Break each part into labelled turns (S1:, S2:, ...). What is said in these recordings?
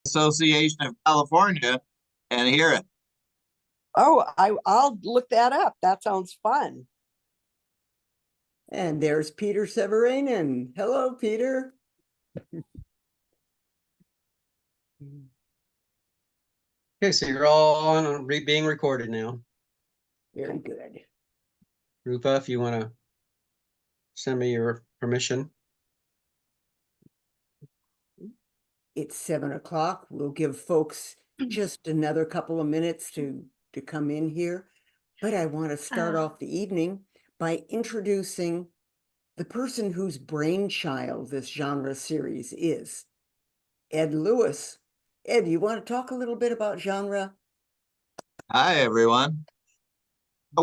S1: Association of California and hear it.
S2: Oh, I'll look that up. That sounds fun.
S3: And there's Peter Severainen. Hello, Peter.
S4: Okay, so you're all on being recorded now.
S3: Very good.
S4: Rupa, if you want to send me your permission.
S3: It's 7 o'clock. We'll give folks just another couple of minutes to come in here. But I want to start off the evening by introducing the person whose brainchild this genre series is, Ed Lewis. Ed, you want to talk a little bit about genre?
S1: Hi, everyone.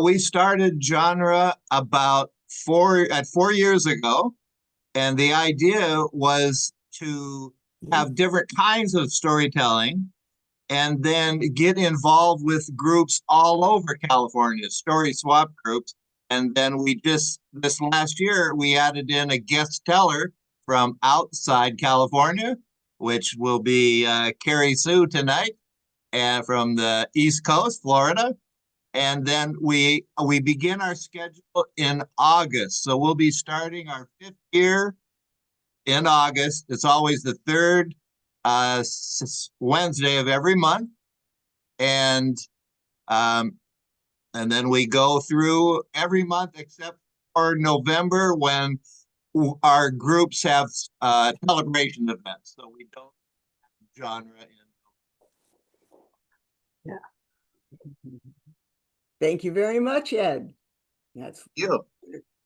S1: We started genre about 4 years ago, and the idea was to have different kinds of storytelling and then get involved with groups all over California, story swap groups. And then this last year, we added in a guest teller from outside California, which will be Carrie Sue tonight, and from the East Coast, Florida. And then we begin our schedule in August. So we'll be starting our 5th year in August. It's always the third Wednesday of every month. And then we go through every month except for November, when our groups have celebration events. So we don't have genre in.
S3: Yeah. Thank you very much, Ed. That's
S1: you.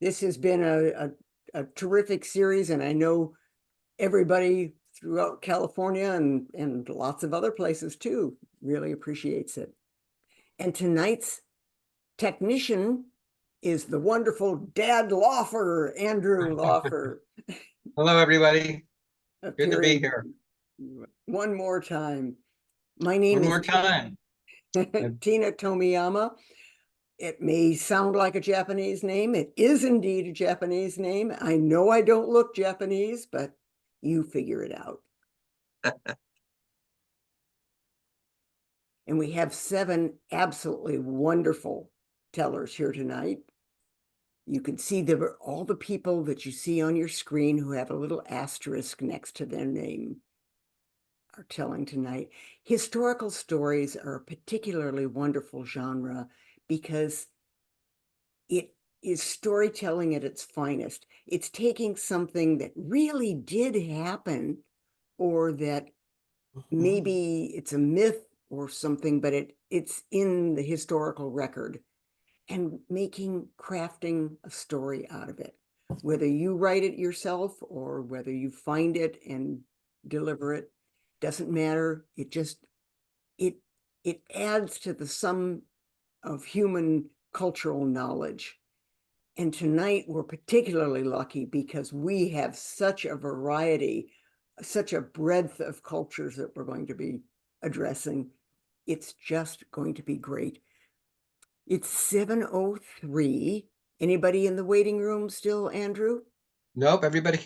S3: This has been a terrific series, and I know everybody throughout California and lots of other places too really appreciates it. And tonight's technician is the wonderful Dad Lawfer, Andrew Lawfer.
S4: Hello, everybody. Good to be here.
S3: One more time. My name
S4: One
S3: is
S4: more time.
S3: Tina Tomiyama. It may sound like a Japanese name. It is indeed a Japanese name. I know I don't look Japanese, but you figure it out. And we have 7 absolutely wonderful tellers here tonight. You can see all the people that you see on your screen who have a little asterisk next to their name are telling tonight. Historical stories are a particularly wonderful genre because it is storytelling at its finest. It's taking something that really did happen, or that maybe it's a myth or something, but it's in the historical record, and crafting a story out of it. Whether you write it yourself or whether you find it and deliver it, doesn't matter. It adds to the sum of human cultural knowledge. And tonight we're particularly lucky because we have such a variety, such a breadth of cultures that we're going to be addressing. It's just going to be great. It's 7:03. Anybody in the waiting room still, Andrew?
S4: Nope, everybody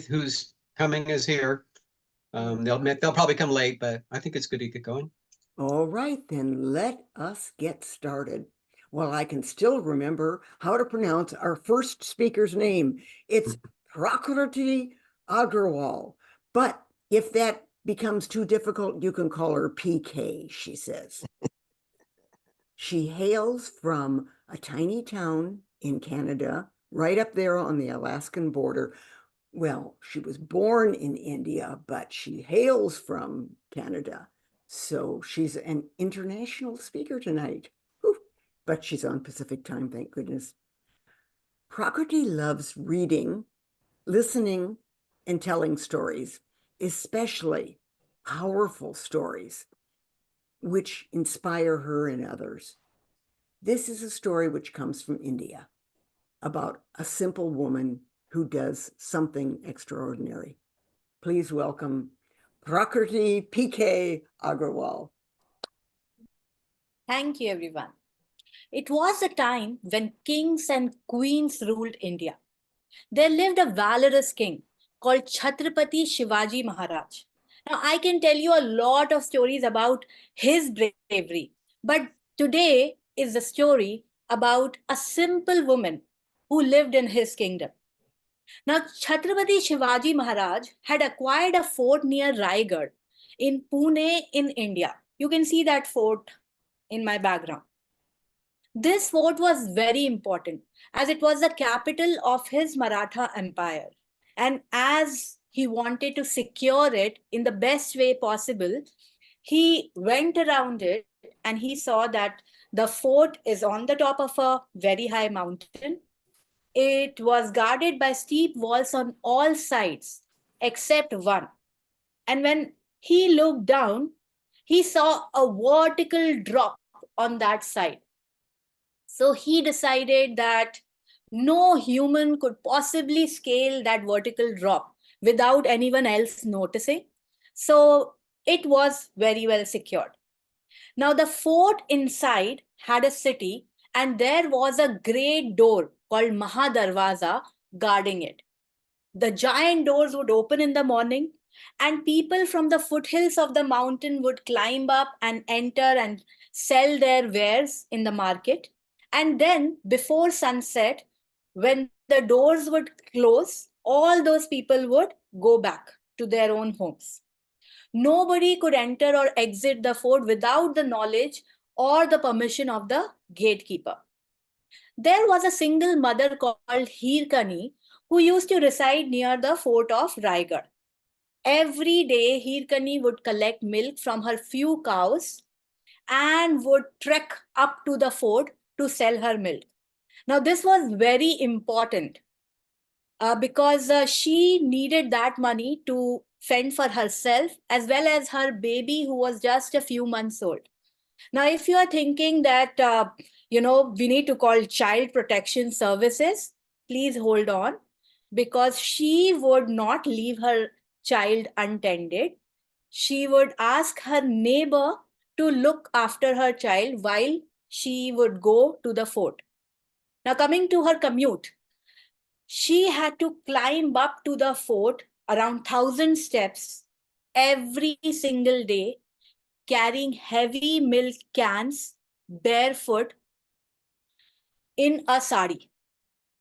S4: who's coming is here. They'll probably come late, but I think it's good to get going.
S3: All right, then let us get started. Well, I can still remember how to pronounce our first speaker's name. It's Prakriti Agrawal. But if that becomes too difficult, you can call her PK, she says. She hails from a tiny town in Canada, right up there on the Alaskan border. Well, she was born in India, but she hails from Canada. So she's an international speaker tonight. Whew. But she's on Pacific time, thank goodness. Prakriti loves reading, listening, and telling stories, especially powerful stories, which inspire her and others. This is a story which comes from India about a simple woman who does something extraordinary. Please welcome Prakriti PK Agrawal.
S5: Thank you, everyone. It was a time when kings and queens ruled India. There lived a valorous king called Chhatrapati Shivaji Maharaj. Now, I can tell you a lot of stories about his bravery, but today is the story about a simple woman who lived in his kingdom. Now, Chhatrapati Shivaji Maharaj had acquired a fort near Raigad in Pune in India. You can see that fort in my background. This fort was very important as it was the capital of his Maratha empire. And as he wanted to secure it in the best way possible, he went around it and he saw that the fort is on the top of a very high mountain. It was guarded by steep walls on all sides except one. And when he looked down, he saw a vertical drop on that side. So he decided that no human could possibly scale that vertical drop without anyone else noticing. So it was very well secured. Now, the fort inside had a city, and there was a great door called Mahadarwaza guarding it. The giant doors would open in the morning, and people from the foothills of the mountain would climb up and enter and sell their wares in the market. And then, before sunset, when the doors would close, all those people would go back to their own homes. Nobody could enter or exit the fort without the knowledge or the permission of the gatekeeper. There was a single mother called Hirkani who used to reside near the fort of Raigad. Every day, Hirkani would collect milk from her few cows and would trek up to the fort to sell her milk. Now, this was very important because she needed that money to fend for herself as well as her baby who was just a few months old. Now, if you are thinking that, we need to call child protection services, please hold on, because she would not leave her child untended. She would ask her neighbor to look after her child while she would go to the fort. Now, coming to her commute, she had to climb up to the fort around 1,000 steps every single day, carrying heavy milk cans barefoot in a sari.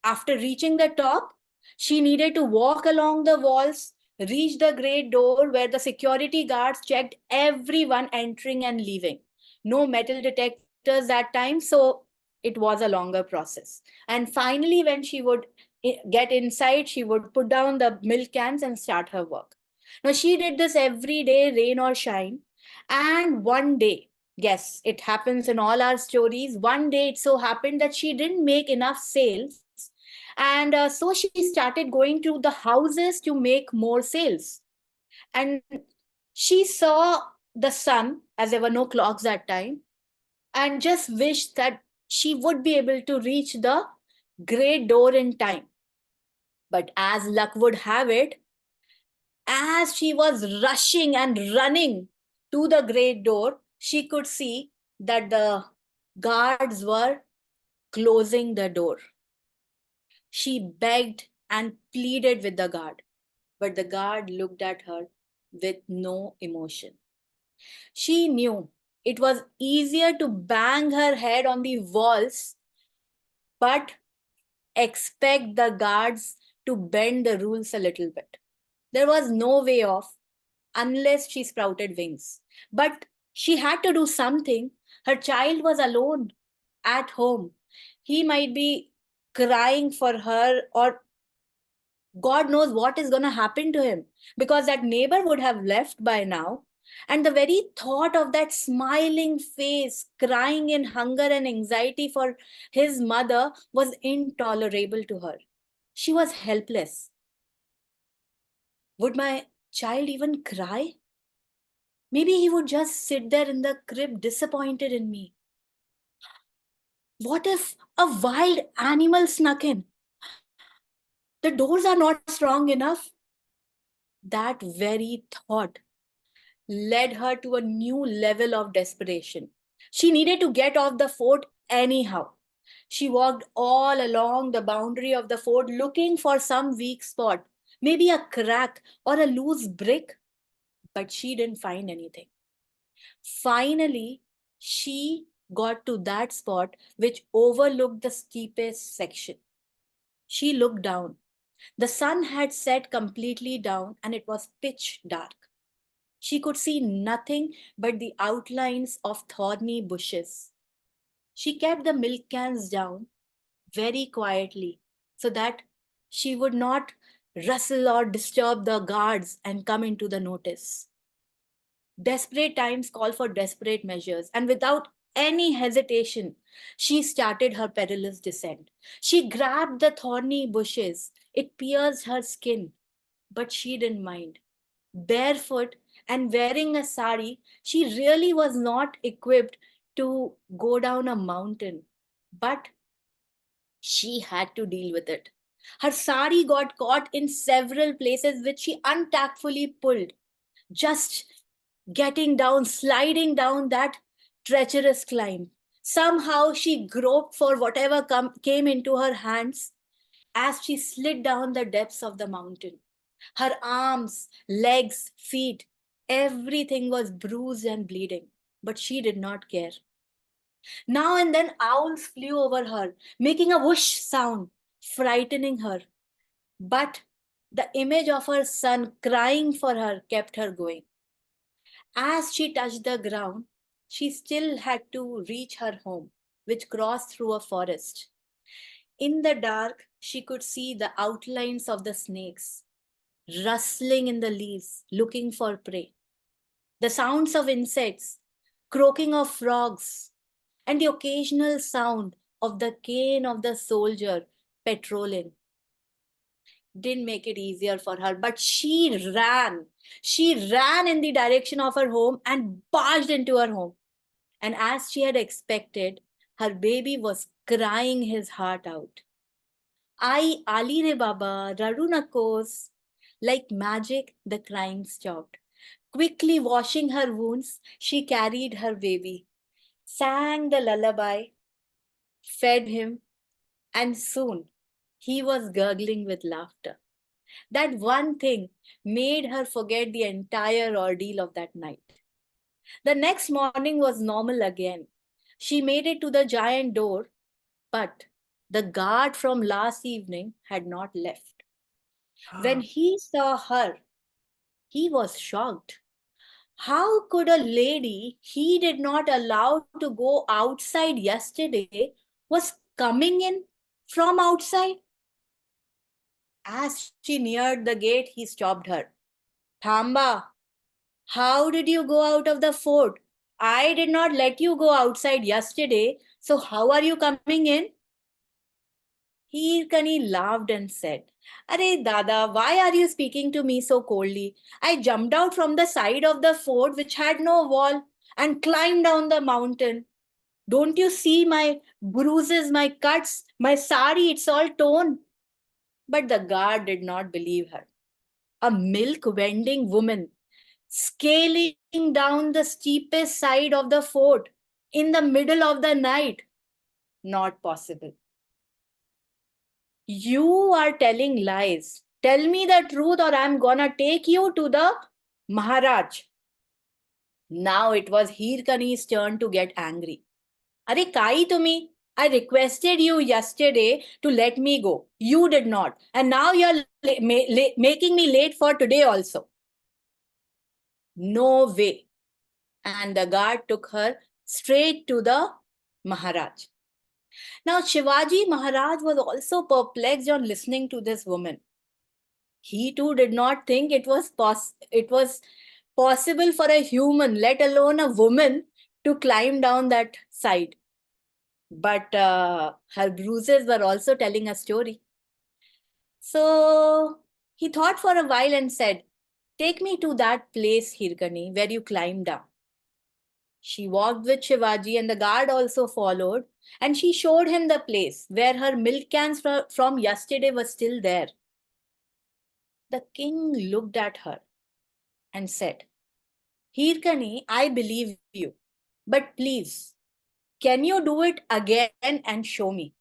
S5: After reaching the top, she needed to walk along the walls, reach the great door where the security guards checked everyone entering and leaving. No metal detectors that time, so it was a longer process. And finally, when she would get inside, she would put down the milk cans and start her work. Now, she did this every day, rain or shine. And one day, yes, it happens in all our stories. One day it so happened that she didn't make enough sales. And so she started going to the houses to make more sales. And she saw the sun, as there were no clocks that time, and just wished that she would be able to reach the great door in time. But as luck would have it, as she was rushing and running to the great door, she could see that the guards were closing the door. She begged and pleaded with the guard, but the guard looked at her with no emotion. She knew it was easier to bang her head on the walls, but expect the guards to bend the rules a little bit. There was no way off unless she sprouted wings. But she had to do something. Her child was alone at home. He might be crying for her, or God knows what is going to happen to him, because that neighbor would have left by now. And the very thought of that smiling face, crying in hunger and anxiety for his mother was intolerable to her. She was helpless. Would my child even cry? Maybe he would just sit there in the crib disappointed in me. What if a wild animal snuck in? The doors are not strong enough. That very thought led her to a new level of desperation. She needed to get off the fort anyhow. She walked all along the boundary of the fort looking for some weak spot, maybe a crack or a loose brick. but she didn't find anything. Finally, she got to that spot which overlooked the steepest section. She looked down. The sun had set completely down and it was pitch dark. She could see nothing but the outlines of thorny bushes. She kept the milk cans down very quietly so that she would not rustle or disturb the guards and come into the notice. Desperate times call for desperate measures, and without any hesitation, she started her perilous descent. She grabbed the thorny bushes. It pierced her skin, but she didn't mind. Barefoot and wearing a sari, she really was not equipped to go down a mountain. But she had to deal with it. Her sari got caught in several places, which she untactfully pulled, just getting down, sliding down that treacherous climb. Somehow she groped for whatever came into her hands as she slid down the depths of the mountain. Her arms, legs, feet, everything was bruised and bleeding, but she did not care. Now and then owls flew over her, making a whoosh sound, frightening her. But the image of her son crying for her kept her going. As she touched the ground, she still had to reach her home, which crossed through a forest. In the dark, she could see the outlines of the snakes rustling in the leaves, looking for prey. The sounds of insects, croaking of frogs, and the occasional sound of the cane of the soldier patrolling didn't make it easier for her, but she ran. She ran in the direction of her home and barged into her home. And as she had expected, her baby was crying his heart out. Ai Ali re Baba, Radu Nakos. Like magic, the crying stopped. Quickly washing her wounds, she carried her baby, sang the lullaby, fed him, and soon he was gurgling with laughter. That one thing made her forget the entire ordeal of that night. The next morning was normal again. She made it to the giant door, but the guard from last evening had not left. When he saw her, he was shocked. How could a lady he did not allow to go outside yesterday was coming in from outside? As she neared the gate, he stopped her. Thamba, how did you go out of the fort? I did not let you go outside yesterday, so how are you coming in? Hirkani laughed and said, Arey Dada, why are you speaking to me so coldly? I jumped out from the side of the fort which had no wall and climbed down the mountain. Don't you see my bruises, my cuts, my sari, it's all torn. But the guard did not believe her. A milk vending woman scaling down the steepest side of the fort in the middle of the night. Not possible. You are telling lies. Tell me the truth or I'm gonna take you to the Maharaj. Now it was Hirkani's turn to get angry. Are Kai Tumi? I requested you yesterday to let me go. You did not. And now you're making me late for today also. No way. And the guard took her straight to the Maharaj. Now Shivaji Maharaj was also perplexed on listening to this woman. He too did not think it was possible for a human, let alone a woman, to climb down that side. But her bruises were also telling a story. So he thought for a while and said, take me to that place, Hirkani, where you climbed down. She walked with Shivaji and the guard also followed, and she showed him the place where her milk cans from yesterday were still there. The king looked at her and said, Hirkani, I believe you, but please, can you do it again and show me?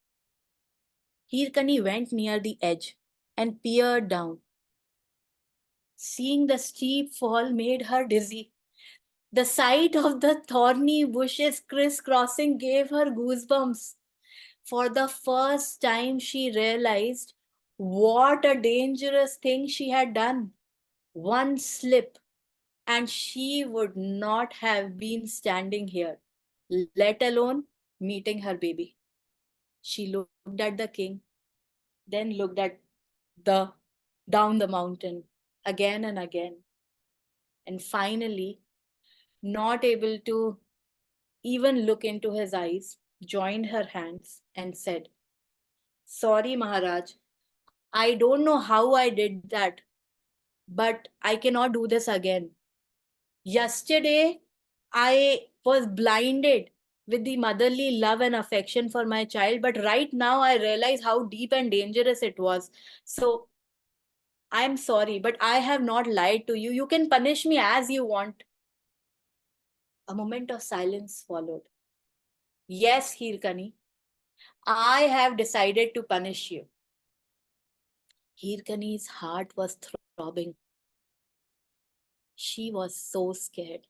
S5: Hirkani went near the edge and peered down. Seeing the steep fall made her dizzy. The sight of the thorny bushes crisscrossing gave her goosebumps. For the first time, she realized what a dangerous thing she had done. One slip, and she would not have been standing here, let alone meeting her baby. She looked at the king, then looked at the down the mountain again and again, and finally, not able to even look into his eyes, joined her hands and said, "Sorry, Maharaj, I don't know how I did that, but I cannot do this again. Yesterday, I was blinded with the motherly love and affection for my child, but right now I realize how deep and dangerous it was. So I'm sorry, but I have not lied to you. You can punish me as you want." A moment of silence followed. "Yes, Hirkani, I have decided to punish you." Hirkani's heart was throbbing. She was so scared.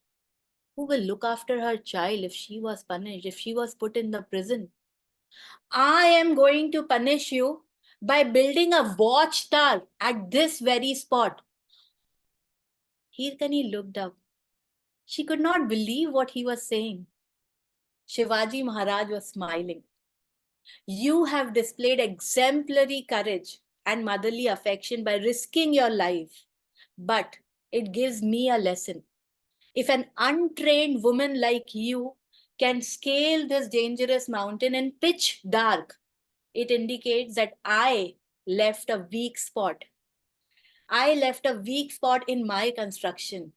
S5: Who will look after her child if she was punished, if she was put in the prison? "I am going to punish you by building a watchtower at this very spot." Hirkani looked up. She could not believe what he was saying. Shivaji Maharaj was smiling. "You have displayed exemplary courage and motherly affection by risking your life. But it gives me a lesson. If an untrained woman like you can scale this dangerous mountain in pitch dark, it indicates that I left a weak spot. I left a weak spot in my construction.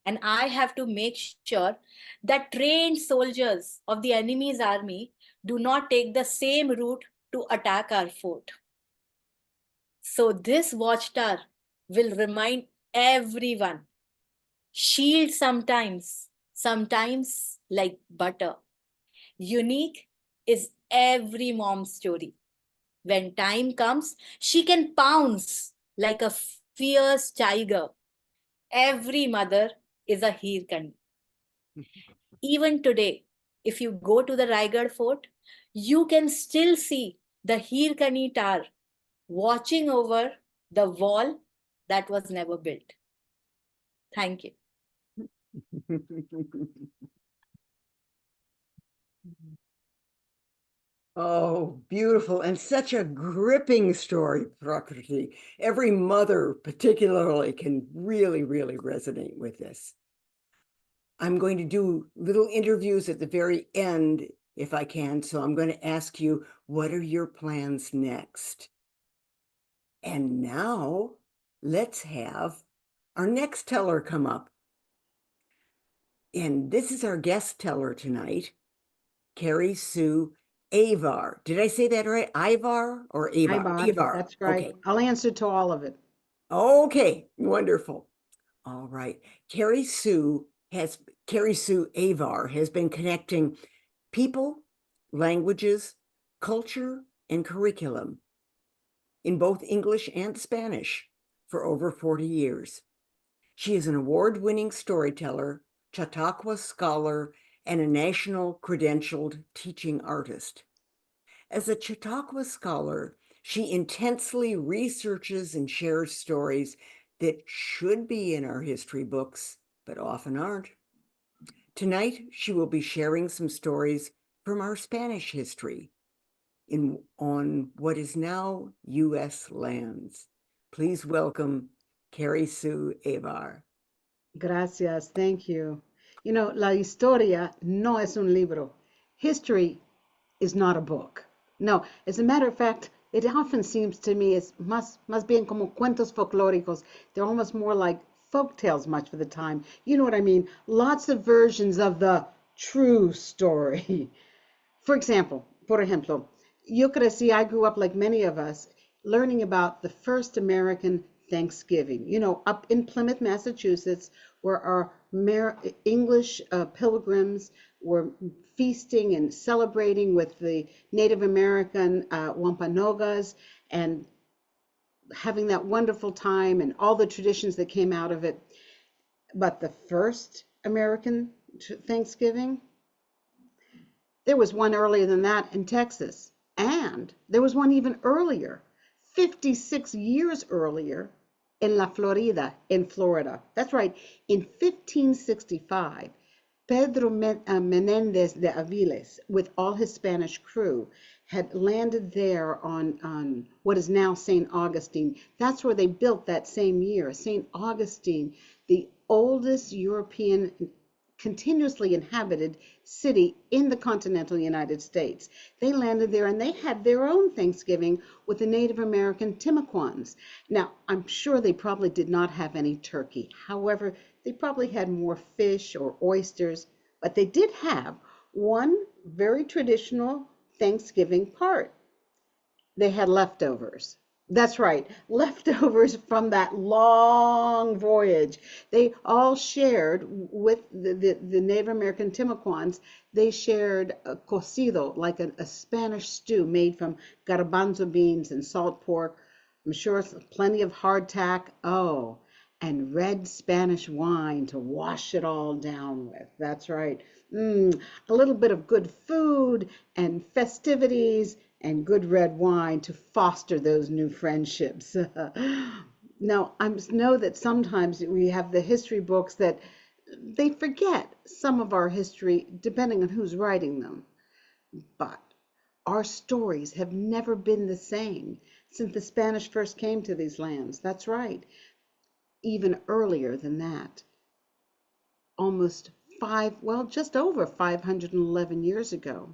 S5: And I have to make sure that trained soldiers of the enemy's army do not take the same route to attack our fort. So this watchtower will remind everyone, shield sometimes, sometimes like butter. Unique is every mom's story. When time comes, she can pounce like a fierce tiger. Every mother is a Hirkani. Even today, if you go to the Raigad fort, you can still see the Hirkani Tower watching over the wall that was never built. Thank you.
S3: Oh, beautiful. And such a gripping story, Prakriti. Every mother particularly can really, really resonate with this. I'm going to do little interviews at the very end if I can. So I'm going to ask you, what are your plans next? And now let's have our next teller come up. And this is our guest teller tonight, Carrie Sue Avar. Did I say that right? Ivar or Avar?
S6: Ivar, that's right.
S3: Okay.
S6: I'll answer to all of it.
S3: Okay, wonderful. All right. Carrie Sue Avar has been connecting people, languages, culture, and curriculum in both English and Spanish for over 40 years. She is an award-winning storyteller, Chautauqua scholar, and a national credentialed teaching artist. As a Chautauqua scholar, she intensely researches and shares stories that should be in our history books, but often aren't. Tonight, she will be sharing some stories from our Spanish history on what is now U.S. lands. Please welcome Carrie Sue Avar.
S6: Gracias, thank you. You know, la historia no es un libro. History is not a book. No, as a matter of fact, it often seems to me es más bien como cuentos folclóricos. They're almost more like folk tales much of the time. You know what I mean? Lots of versions of the true story. For example, por ejemplo, I grew up like many of us, learning about the first American Thanksgiving. You know, up in Plymouth, Massachusetts, where our English pilgrims were feasting and celebrating with the Native American Wampanoags, and having that wonderful time and all the traditions that came out of it. But the first American Thanksgiving, there was one earlier than that in Texas. And there was one even earlier, 56 years earlier, in La Florida, in Florida. That's right. In 1565, Pedro Menendez de Aviles, with all his Spanish crew, had landed there on what is now St. Augustine. That's where they built that same year. St. Augustine, the oldest European continuously inhabited city in the continental United States. They landed there and they had their own Thanksgiving with the Native American Timucuans. Now, I'm sure they probably did not have any turkey. However, they probably had more fish or oysters, but they did have one very traditional Thanksgiving part. They had leftovers. That's right, leftovers from that long voyage. They all shared with the Native American Timucuans. They shared a cocido, like a Spanish stew made from garbanzo beans and salt pork. I'm sure it's plenty of hardtack. Oh, and red Spanish wine to wash it all down with. That's right. A little bit of good food and festivities and good red wine to foster those new friendships. Now, I know that sometimes we have the history books that they forget some of our history depending on who's writing them. But our stories have never been the same since the Spanish first came to these lands. That's right. Even earlier than that. Almost just over 511 years ago.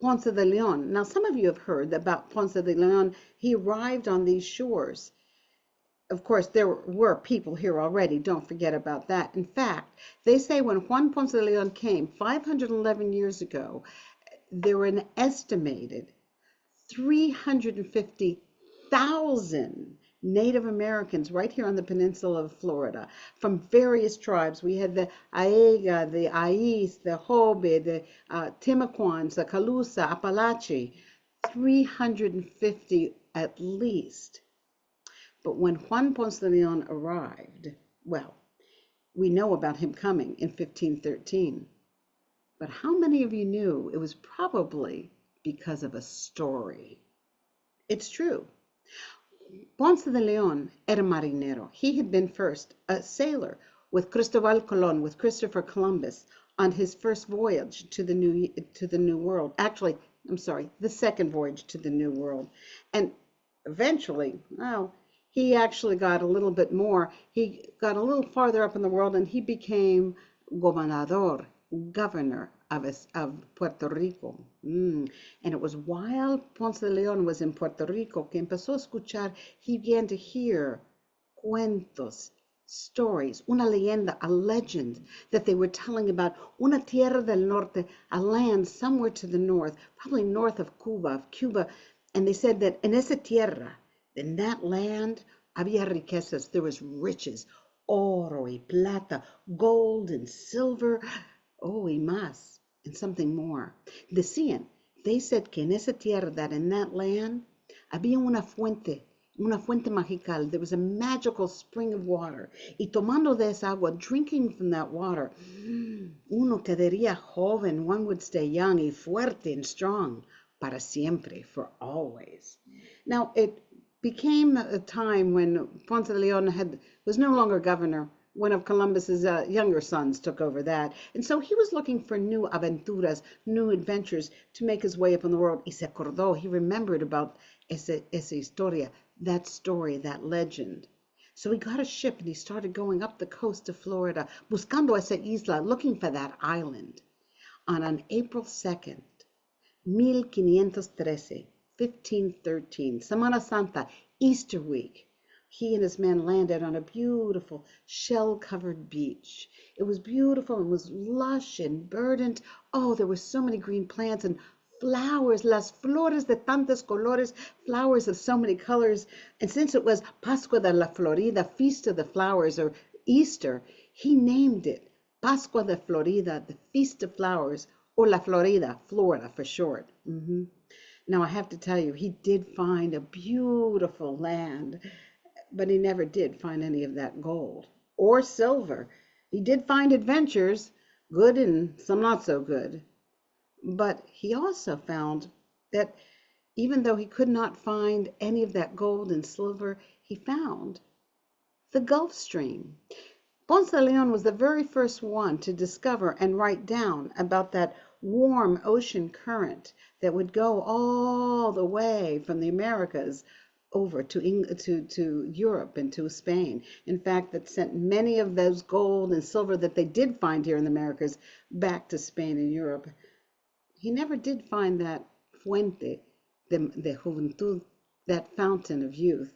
S6: Ponce de Leon. Now, some of you have heard about Ponce de Leon. He arrived on these shores. Of course, there were people here already. Don't forget about that. In fact, they say when Juan Ponce de Leon came 511 years ago, there were an estimated 350,000 Native Americans right here on the peninsula of Florida from various tribes. We had the Aega, the Ais, the Hobe, the Timucuans, the Calusa, Apalache, 350 at least. But when Juan Ponce de Leon arrived, well, we know about him coming in 1513. But how many of you knew it was probably because of a story? It's true. Ponce de Leon era marinero. He had been first a sailor with Cristobal Colon, with Christopher Columbus, on his first voyage to the New World. Actually, I'm sorry, the second voyage to the New World. And eventually, well, he actually got a little bit more. He got a little farther up in the world and he became gobernador, governor of Puerto Rico. And it was while Ponce de Leon was in Puerto Rico que empezó a escuchar, he began to hear cuentos, stories, una leyenda, a legend that they were telling about una tierra del norte, a land somewhere to the north, probably north of Cuba. And they said that en esa tierra, in that land, había riquezas, there was riches, oro y plata, gold and silver, oh, y más, and something more. They said que en esa tierra, that in that land, había una fuente magical. There was a magical spring of water. Y tomando de esa agua, drinking from that water, uno quedaría joven, one would stay young y fuerte and strong, para siempre, for always. Now, it became a time when Ponce de Leon was no longer governor. One of Columbus's younger sons took over that. And so he was looking for new aventuras, new adventures to make his way up in the world. Y se acordó, he remembered about esa historia, that story, that legend. So he got a ship and he started going up the coast of Florida, buscando esa isla, looking for that island. On April 2nd, 1513, 1513, Semana Santa, Easter week, he and his men landed on a beautiful shell-covered beach. It was beautiful and was lush and verdant. Oh, there were so many green plants and flowers, las flores de tantos colores, flowers of so many colors. And since it was Pascua de la Florida, Feast of the Flowers, or Easter, he named it Pascua de Florida, the Feast of Flowers, or La Florida, Florida for short. Now, I have to tell you, he did find a beautiful land, but he never did find any of that gold or silver. He did find adventures, good and some not so good. But he also found that even though he could not find any of that gold and silver, he found the Gulf Stream. Ponce de Leon was the very first one to discover and write down about that warm ocean current that would go all the way from the Americas over to Europe and to Spain. In fact, that sent many of those gold and silver that they did find here in the Americas back to Spain and Europe. He never did find that fuente de juventud, that fountain of youth.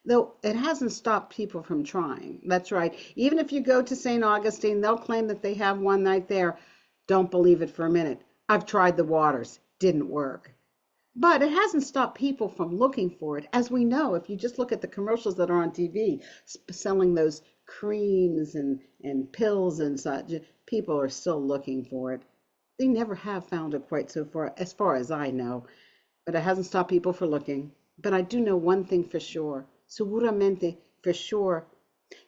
S6: Though it hasn't stopped people from trying. That's right. Even if you go to St. Augustine, they'll claim that they have one right there. Don't believe it for a minute. I've tried the waters. Didn't work. But it hasn't stopped people from looking for it. As we know, if you just look at the commercials that are on TV selling those creams and pills and such, people are still looking for it. They never have found it quite so far as I know. But it hasn't stopped people from looking. But I do know one thing for sure. Seguramente, for sure,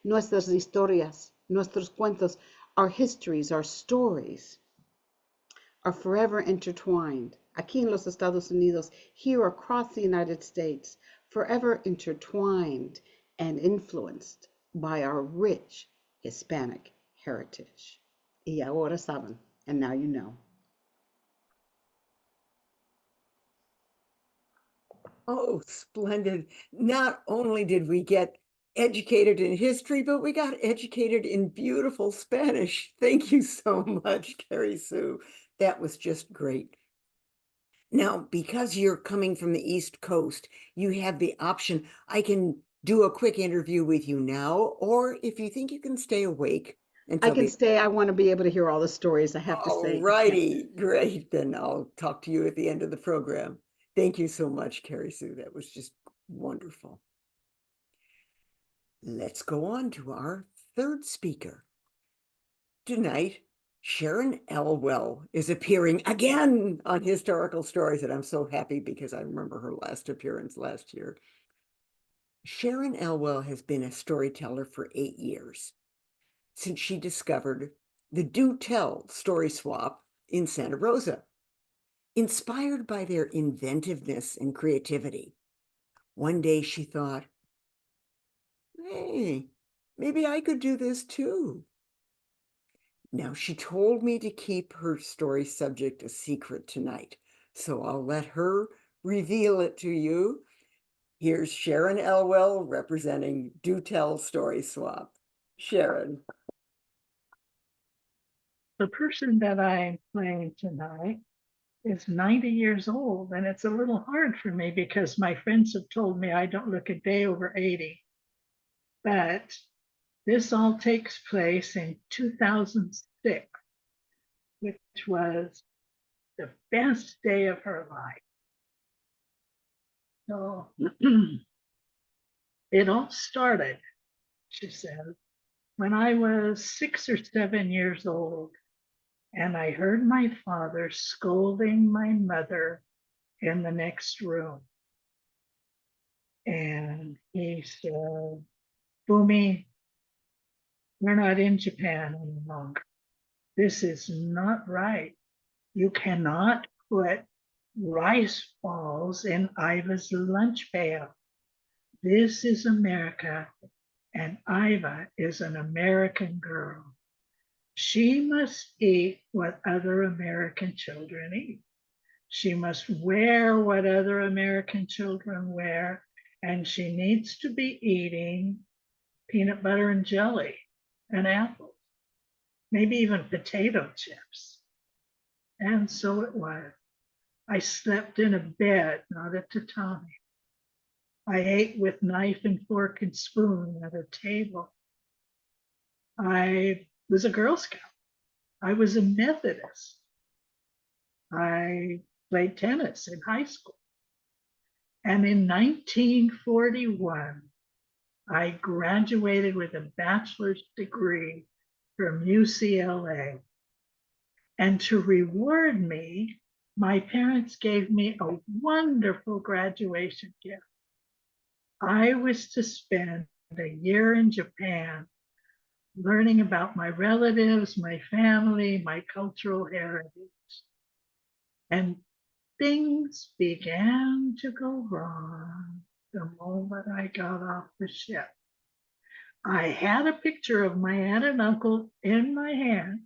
S6: nuestras historias, nuestros cuentos, our histories, our stories are forever intertwined. Aquí en los Estados Unidos, here across the United States, forever intertwined and influenced by our rich Hispanic heritage. Y ahora saben, and now you know.
S3: Oh, splendid. Not only did we get educated in history, but we got educated in beautiful Spanish. Thank you so much, Carrie Sue. That was just great. Now, because you're coming from the East Coast, you have the option. I can do a quick interview with you now, or if you think you can stay awake
S6: I
S3: until
S6: can
S3: the
S6: stay. I want to be able to hear all the stories, I have to say.
S3: all righty, great. Then I'll talk to you at the end of the program. Thank you so much, Carrie Sue. That was just wonderful. Let's go on to our third speaker. Tonight, Sharon Elwell is appearing again on Historical Stories, and I'm so happy because I remember her last appearance last year. Sharon Elwell has been a storyteller for 8 years, since she discovered the Do Tell story swap in Santa Rosa. Inspired by their inventiveness and creativity, one day she thought, hey, maybe I could do this too. Now, she told me to keep her story subject a secret tonight, so I'll let her reveal it to you. Here's Sharon Elwell representing Do Tell Story Swap. Sharon.
S7: The person that I'm playing tonight is 90 years old, and it's a little hard for me because my friends have told me I don't look a day over 80. But this all takes place in 2006, which was the best day of her life. So it all started, she said, when I was 6 or 7 years old, and I heard my father scolding my mother in the next room. And he said, Bumi, we're not in Japan any longer. This is not right. You cannot put rice balls in Iva's lunch pail. This is America, and Iva is an American girl. She must eat what other American children eat. She must wear what other American children wear, and she needs to be eating peanut butter and jelly and apples, maybe even potato chips. And so it was. I slept in a bed, not a tatami. I ate with knife and fork and spoon at a table. I was a Girl Scout. I was a Methodist. I played tennis in high school. And in 1941, I graduated with a bachelor's degree from UCLA. And to reward me, My parents gave me a wonderful graduation gift. I was to spend a year in Japan learning about my relatives, my family, my cultural heritage. And things began to go wrong the moment I got off the ship. I had a picture of my aunt and uncle in my hand,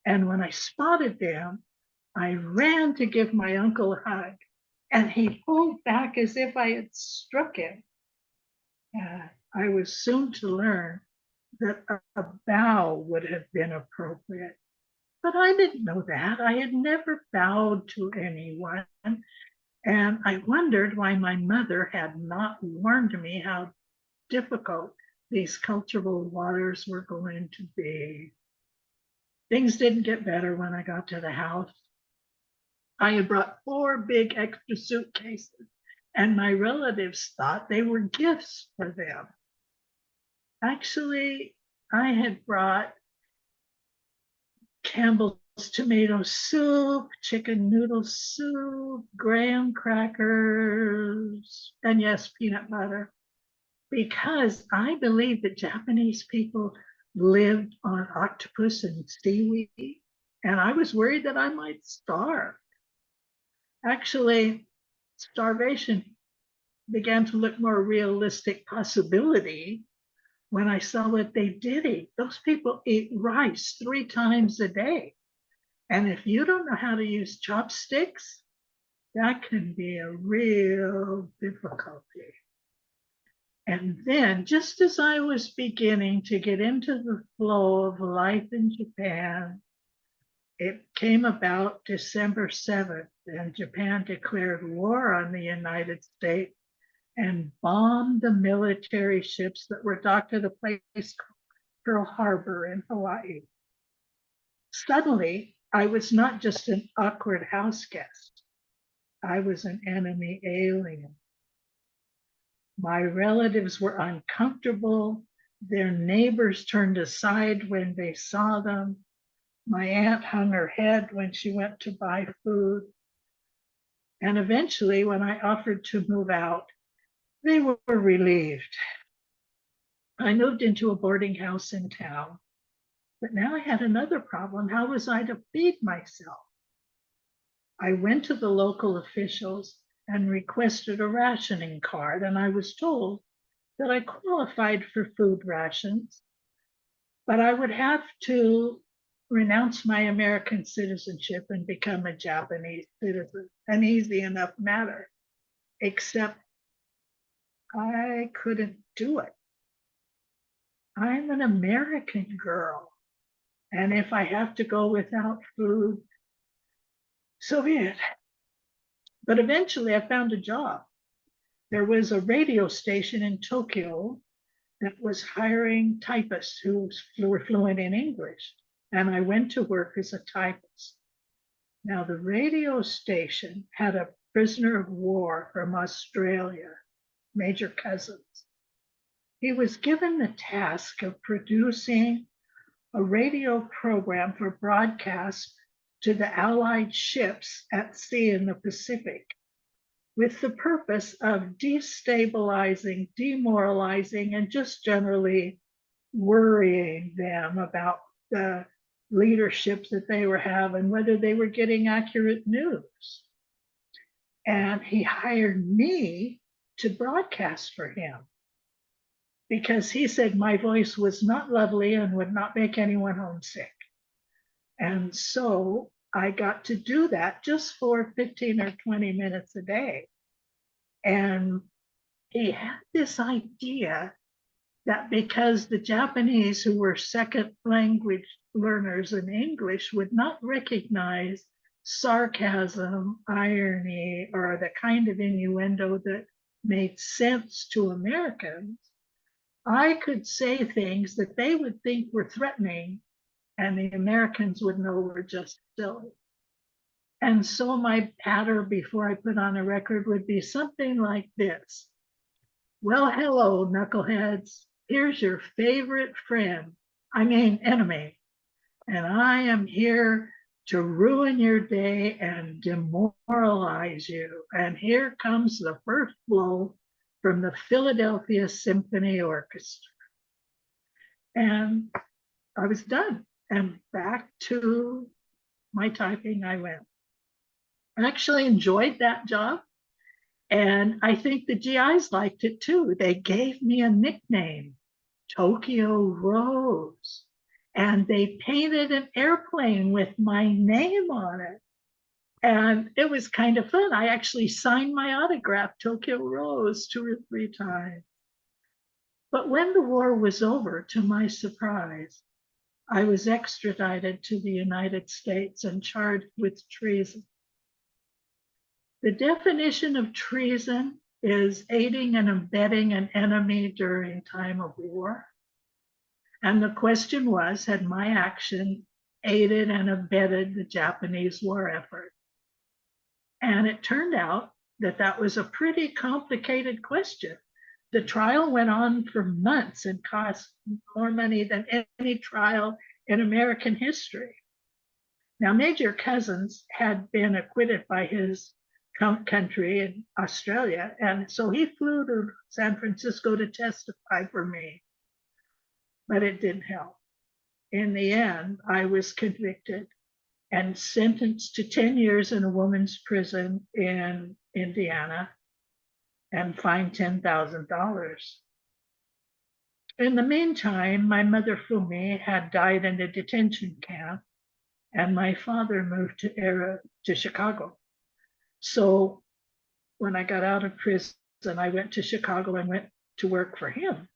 S7: and when I spotted them, I ran to give my uncle a hug, and he pulled back as if I had struck him. I was soon to learn that a bow would have been appropriate. But I didn't know that. I had never bowed to anyone. And I wondered why my mother had not warned me how difficult these cultural waters were going to be. Things didn't get better when I got to the house. I had brought 4 big extra suitcases, and my relatives thought they were gifts for them. Actually, I had brought Campbell's tomato soup, chicken noodle soup, graham crackers, and yes, peanut butter, because I believe that Japanese people lived on octopus and seaweed, and I was worried that I might starve. Actually, starvation began to look more realistic possibility when I saw what they did eat. Those people eat rice 3 times a day. And if you don't know how to use chopsticks, that can be a real difficulty. And then, just as I was beginning to get into the flow of life in Japan, it came about December 7th, and Japan declared war on the United States and bombed the military ships that were docked at a place called Pearl Harbor in Hawaii. Suddenly, I was not just an awkward house guest. I was an enemy alien. My relatives were uncomfortable. Their neighbors turned aside when they saw them. My aunt hung her head when she went to buy food. And eventually, when I offered to move out, they were relieved. I moved into a boarding house in town, but now I had another problem. How was I to feed myself? I went to the local officials and requested a rationing card, and I was told that I qualified for food rations, but I would have to renounce my American citizenship and become a Japanese citizen, an easy enough matter, except I couldn't do it. I'm an American girl, and if I have to go without food, so be it. But eventually I found a job. There was a radio station in Tokyo that was hiring typists who were fluent in English, and I went to work as a typist. Now, the radio station had a prisoner of war from Australia, Major Cousins. He was given the task of producing a radio program for broadcast to the Allied ships at sea in the Pacific, with the purpose of destabilizing, demoralizing, and just generally worrying them about the leadership that they were having, whether they were getting accurate news. And he hired me to broadcast for him because he said my voice was not lovely and would not make anyone homesick. And so I got to do that just for 15 or 20 minutes a day. And he had this idea that because the Japanese, who were second language learners in English, would not recognize sarcasm, irony, or the kind of innuendo that made sense to Americans, I could say things that they would think were threatening, and the Americans would know were just silly. And so my patter before I put on a record would be something like this. Well, hello, knuckleheads. Here's your favorite friend, enemy. And I am here to ruin your day and demoralize you. And here comes the first blow from the Philadelphia Symphony Orchestra. And I was done. And back to my typing I went. I actually enjoyed that job. And I think the GIs liked it too. They gave me a nickname, Tokyo Rose. And they painted an airplane with my name on it. And it was kind of fun. I actually signed my autograph, Tokyo Rose, 2 or 3 times. But when the war was over, to my surprise, I was extradited to the United States and charged with treason. The definition of treason is aiding and abetting an enemy during time of war. And the question was, had my action aided and abetted the Japanese war effort? And it turned out that that was a pretty complicated question. The trial went on for months and cost more money than any trial in American history. Now, Major Cousins had been acquitted by his country in Australia, and so he flew to San Francisco to testify for me, but it didn't help. In the end, I was convicted and sentenced to 10 years in a woman's prison in Indiana and fined $10,000. In the meantime, my mother Fumi had died in a detention camp, and my father moved to Chicago. So when I got out of prison, I went to Chicago and went to work for him,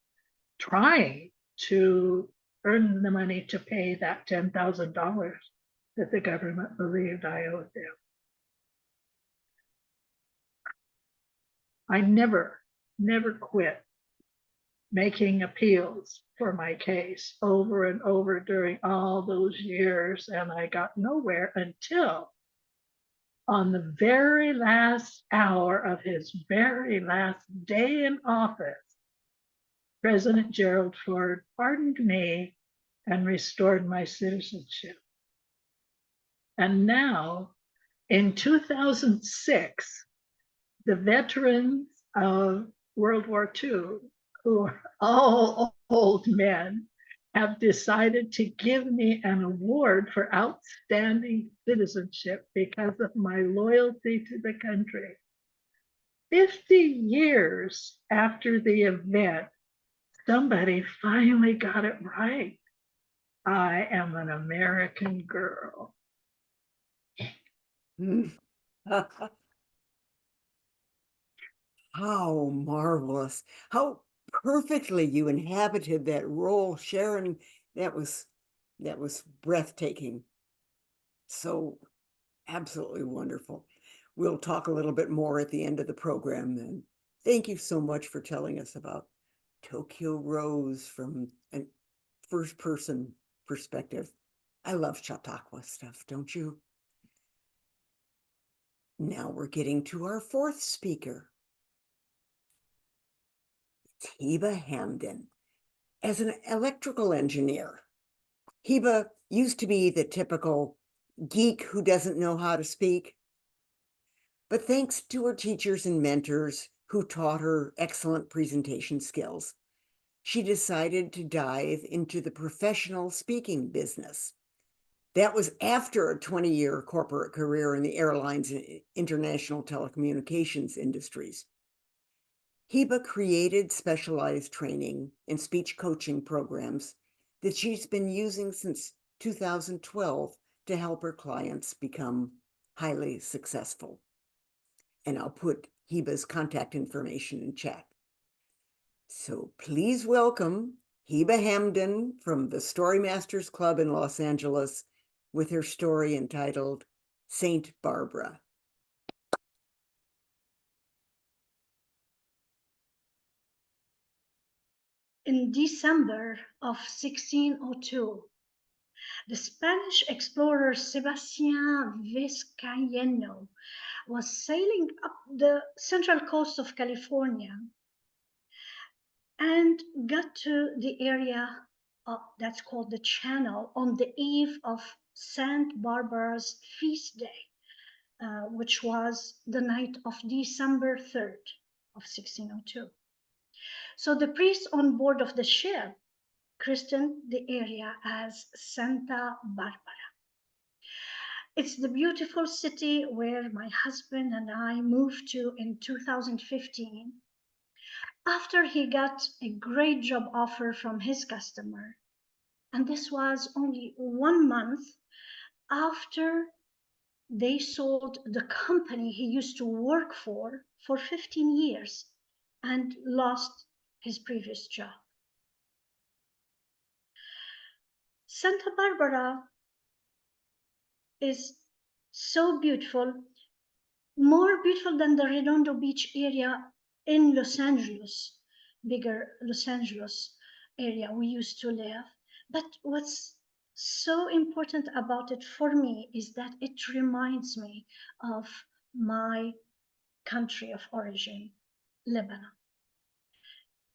S7: trying to earn the money to pay that $10,000 that the government believed I owed them. I never quit making appeals for my case over and over during all those years, and I got nowhere until on the very last hour of his very last day in office, President Gerald Ford pardoned me and restored my citizenship. And now, in 2006, the veterans of World War II, who are all old men, have decided to give me an award for outstanding citizenship because of my loyalty to the country. 50 years after the event, somebody finally got it right. I am an American girl.
S3: How marvelous. How perfectly you inhabited that role, Sharon. That was breathtaking. So absolutely wonderful. We'll talk a little bit more at the end of the program then. Thank you so much for telling us about Tokyo Rose from a first person perspective. I love Chautauqua stuff, don't you? Now we're getting to our fourth speaker. It's Heba Hamden. As an electrical engineer, Heba used to be the typical geek who doesn't know how to speak. But thanks to her teachers and mentors who taught her excellent presentation skills, she decided to dive into the professional speaking business. That was after a 20-year corporate career in the airlines and international telecommunications industries. Heba created specialized training and speech coaching programs that she's been using since 2012 to help her clients become highly successful. And I'll put Heba's contact information in chat. So please welcome Heba Hamden from the Story Masters Club in Los Angeles with her story entitled Saint Barbara.
S8: In December of 1602, the Spanish explorer Sebastián Vizcaíno was sailing up the central coast of California and got to the area that's called the Channel on the eve of Saint Barbara's feast day, which was the night of December 3rd of 1602. So the priests on board of the ship christened the area as Santa Barbara. It's the beautiful city where my husband and I moved to in 2015 after he got a great job offer from his customer. And this was only 1 month after they sold the company he used to work for 15 years and lost his previous job. Santa Barbara is so beautiful, more beautiful than the Redondo Beach area in Los Angeles, bigger Los Angeles area we used to live. But what's so important about it for me is that it reminds me of my country of origin, Lebanon.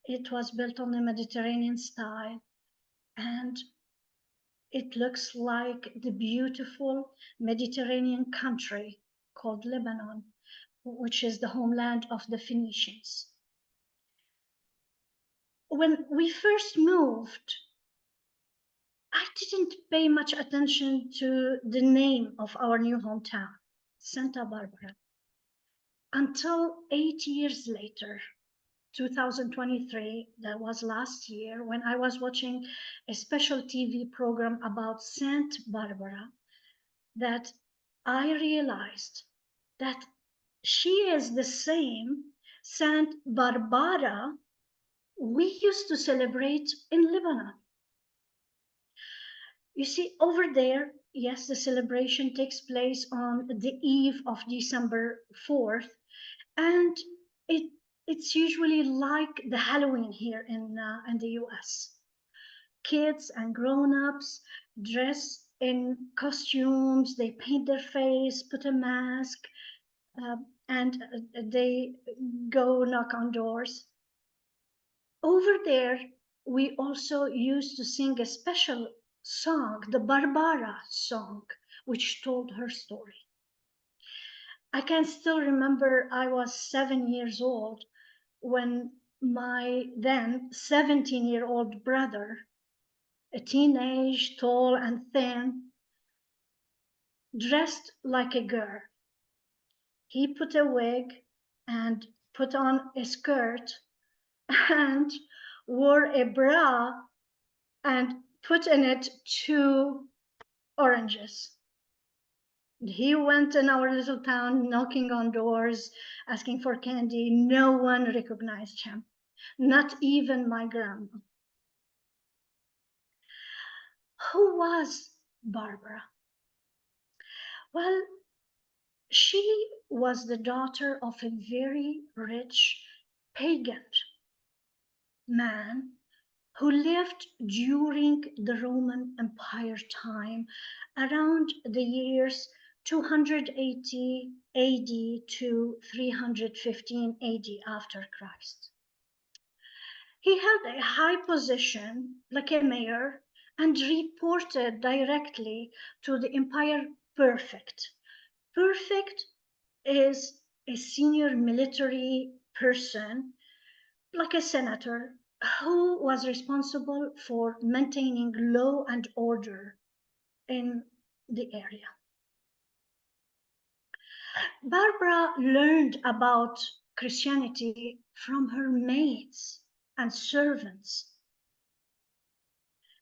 S8: It was built on the Mediterranean style, and it looks like the beautiful Mediterranean country called Lebanon, which is the homeland of the Phoenicians. When we first moved, I didn't pay much attention to the name of our new hometown, Santa Barbara, until 8 years later, 2023, that was last year, when I was watching a special TV program about Saint Barbara, that I realized that she is the same Saint Barbara we used to celebrate in Lebanon. You see, over there, yes, the celebration takes place on the eve of December 4th, and it's usually like the Halloween here in the US. Kids and grown-ups dress in costumes, they paint their face, put a mask, and they go knock on doors. Over there, we also used to sing a special song, the Barbara song, which told her story. I can still remember I was 7 years old when my then 17-year-old brother, a teenage, tall and thin, dressed like a girl. He put a wig and put on a skirt and wore a bra and put in it 2 oranges. He went in our little town knocking on doors, asking for candy. No one recognized him, not even my grandma. Who was Barbara? Well, she was the daughter of a very rich pagan man who lived during the Roman Empire time around the years 280 AD to 315 AD after Christ. He held a high position like a mayor and reported directly to the empire prefect. Prefect is a senior military person, like a senator, who was responsible for maintaining law and order in the area. Barbara learned about Christianity from her maids and servants,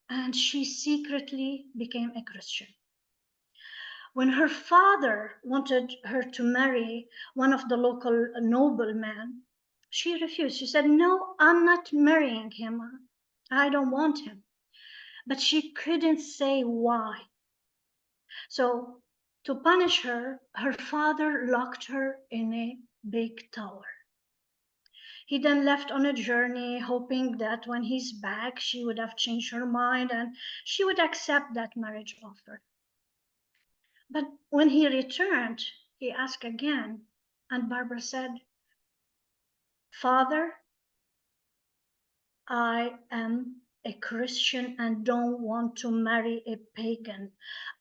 S8: and she secretly became a Christian. When her father wanted her to marry one of the local noblemen, she refused. She said, "No, I'm not marrying him. I don't want him." But she couldn't say why. So to punish her, her father locked her in a big tower. He then left on a journey, hoping that when he's back, she would have changed her mind and she would accept that marriage offer. But when he returned, he asked again, and Barbara said, "Father, I am a Christian and don't want to marry a pagan.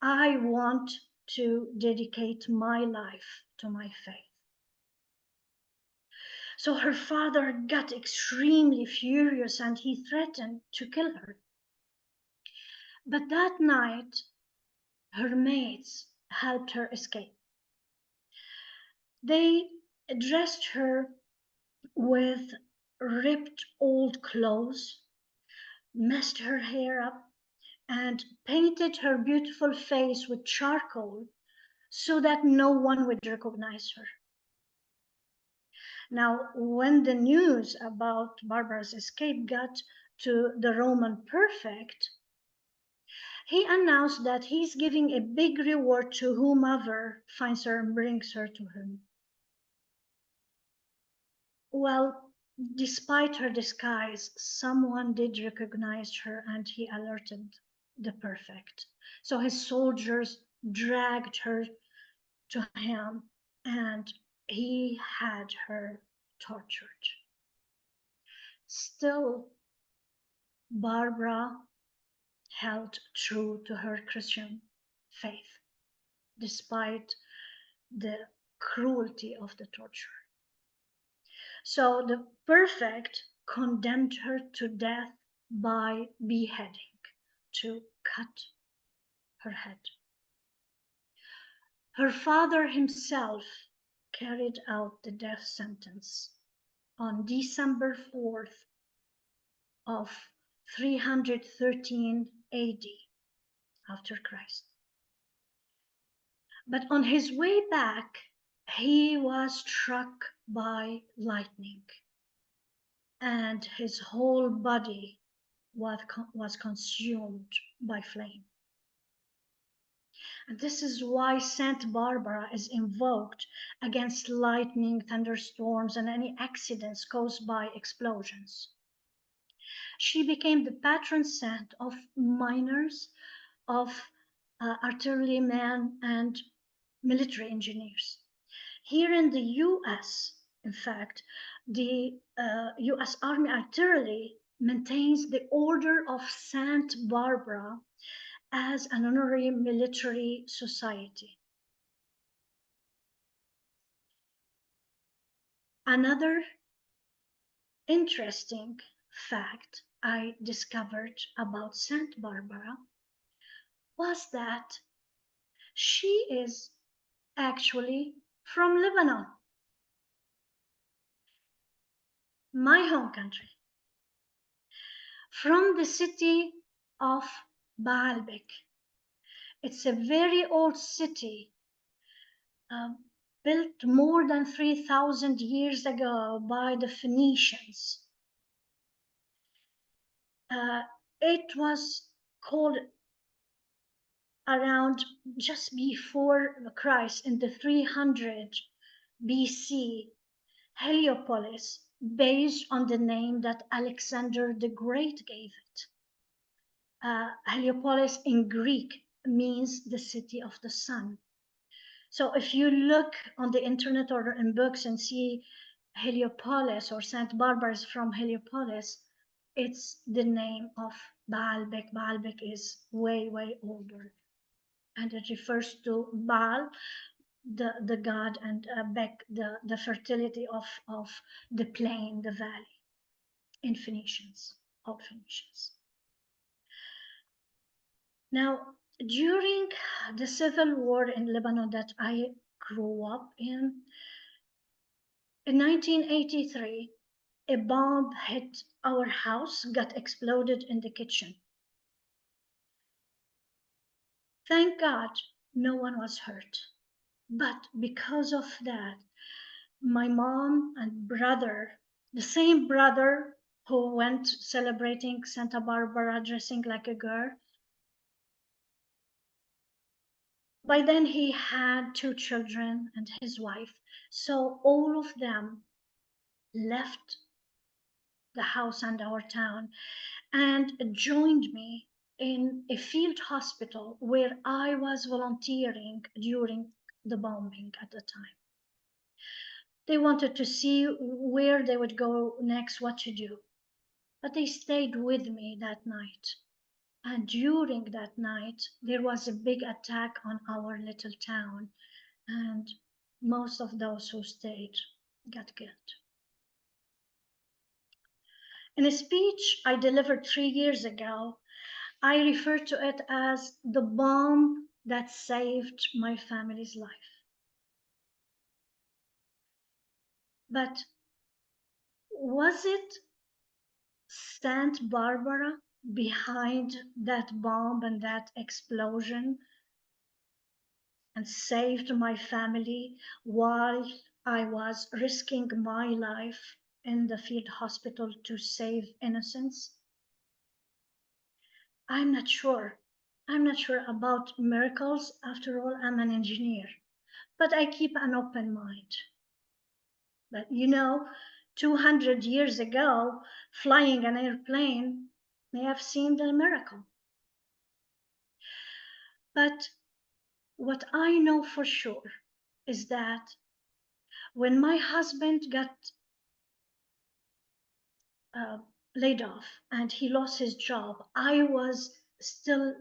S8: I want to dedicate my life to my faith. So her father got extremely furious and he threatened to kill her. But that night, her mates helped her escape. They dressed her with ripped old clothes, messed her hair up, and painted her beautiful face with charcoal so that no one would recognize her. Now, when the news about Barbara's escape got to the Roman prefect, he announced that he's giving a big reward to whomever finds her and brings her to him. Well, despite her disguise, someone did recognize her and he alerted the prefect. So his soldiers dragged her to him and he had her tortured. Still, Barbara held true to her Christian faith, despite the cruelty of the torture. So the prefect condemned her to death by beheading, to cut her head. Her father himself carried out the death sentence on December 4th of 313 AD after Christ. But on his way back, he was struck by lightning and his whole body was consumed by flame. And this is why Saint Barbara is invoked against lightning, thunderstorms, and any accidents caused by explosions. She became the patron saint of miners, of artillerymen, and military engineers. Here in the US, in fact, the US Army Artillery maintains the Order of Saint Barbara as an honorary military society. Another interesting fact I discovered about Saint Barbara was that she is actually from Lebanon, my home country, from the city of Baalbek. It's a very old city, built more than 3,000 years ago by the Phoenicians. It was called around just before Christ in the 300 BC, Heliopolis, based on the name that Alexander the Great gave it. Heliopolis in Greek means the city of the sun. So if you look on the internet or in books and see Heliopolis or Saint Barbara is from Heliopolis, it's the name of Baalbek. Baalbek is way, way older. And it refers to Baal, the god, and Bek, the fertility of the plain, the valley, in Phoenicians, old Phoenicians. Now, during the civil war in Lebanon that I grew up in 1983, a bomb hit our house, got exploded in the kitchen. Thank God, no one was hurt. But because of that, my mom and brother, the same brother who went celebrating Santa Barbara dressing like a girl, by then he had 2 children and his wife. So all of them left the house and our town and joined me in a field hospital where I was volunteering during the bombing at the time. They wanted to see where they would go next, what to do. but they stayed with me that night. And during that night, there was a big attack on our little town, and most of those who stayed got killed. In a speech I delivered 3 years ago, I referred to it as the bomb that saved my family's life. But was it Saint Barbara behind that bomb and that explosion and saved my family while I was risking my life in the field hospital to save innocents? I'm not sure. I'm not sure about miracles. After all, I'm an engineer, but I keep an open mind. But 200 years ago, flying an airplane may have seemed a miracle. But what I know for sure is that when my husband got laid off and he lost his job, I was still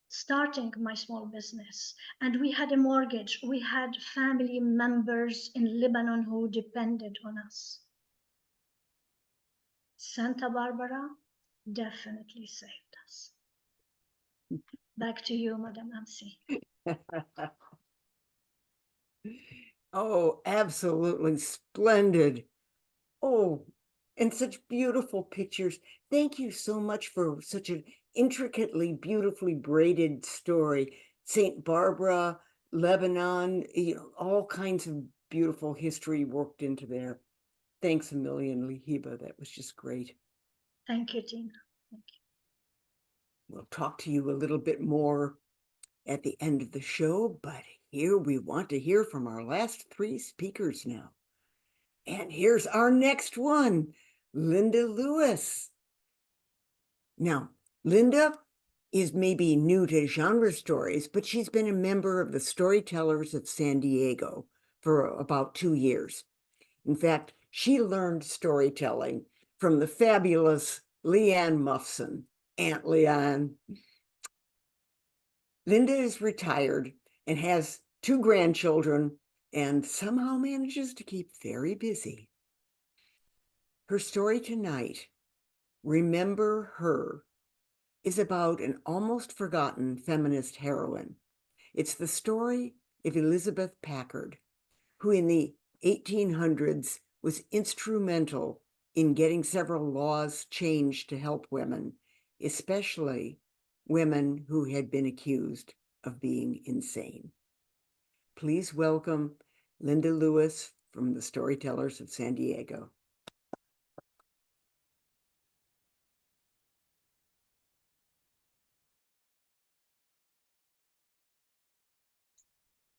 S8: starting my small business, and we had a mortgage. We had family members in Lebanon who depended on us. Santa Barbara definitely saved us. Back to you, Madam Amsi.
S3: Oh, absolutely splendid. Oh, and such beautiful pictures. Thank you so much for such an intricately, beautifully braided story. St. Barbara, Lebanon, all kinds of beautiful history worked into there. Thanks a million, Lihiba. That was just great.
S8: Thank you, Tina. Thank you.
S3: We'll talk to you a little bit more at the end of the show, but here we want to hear from our last three speakers now. And here's our next one, Linda Lewis. Now, Linda is maybe new to genre stories, but she's been a member of the Storytellers of San Diego for about 2 years. In fact, she learned storytelling from the fabulous Leanne Muffson, Aunt Leanne. Linda is retired and has 2 grandchildren and somehow manages to keep very busy. Her story tonight, Remember Her, is about an almost forgotten feminist heroine. It's the story of Elizabeth Packard, who in the 1800s was instrumental in getting several laws changed to help women, especially women who had been accused of being insane. Please welcome Linda Lewis from the Storytellers of San Diego.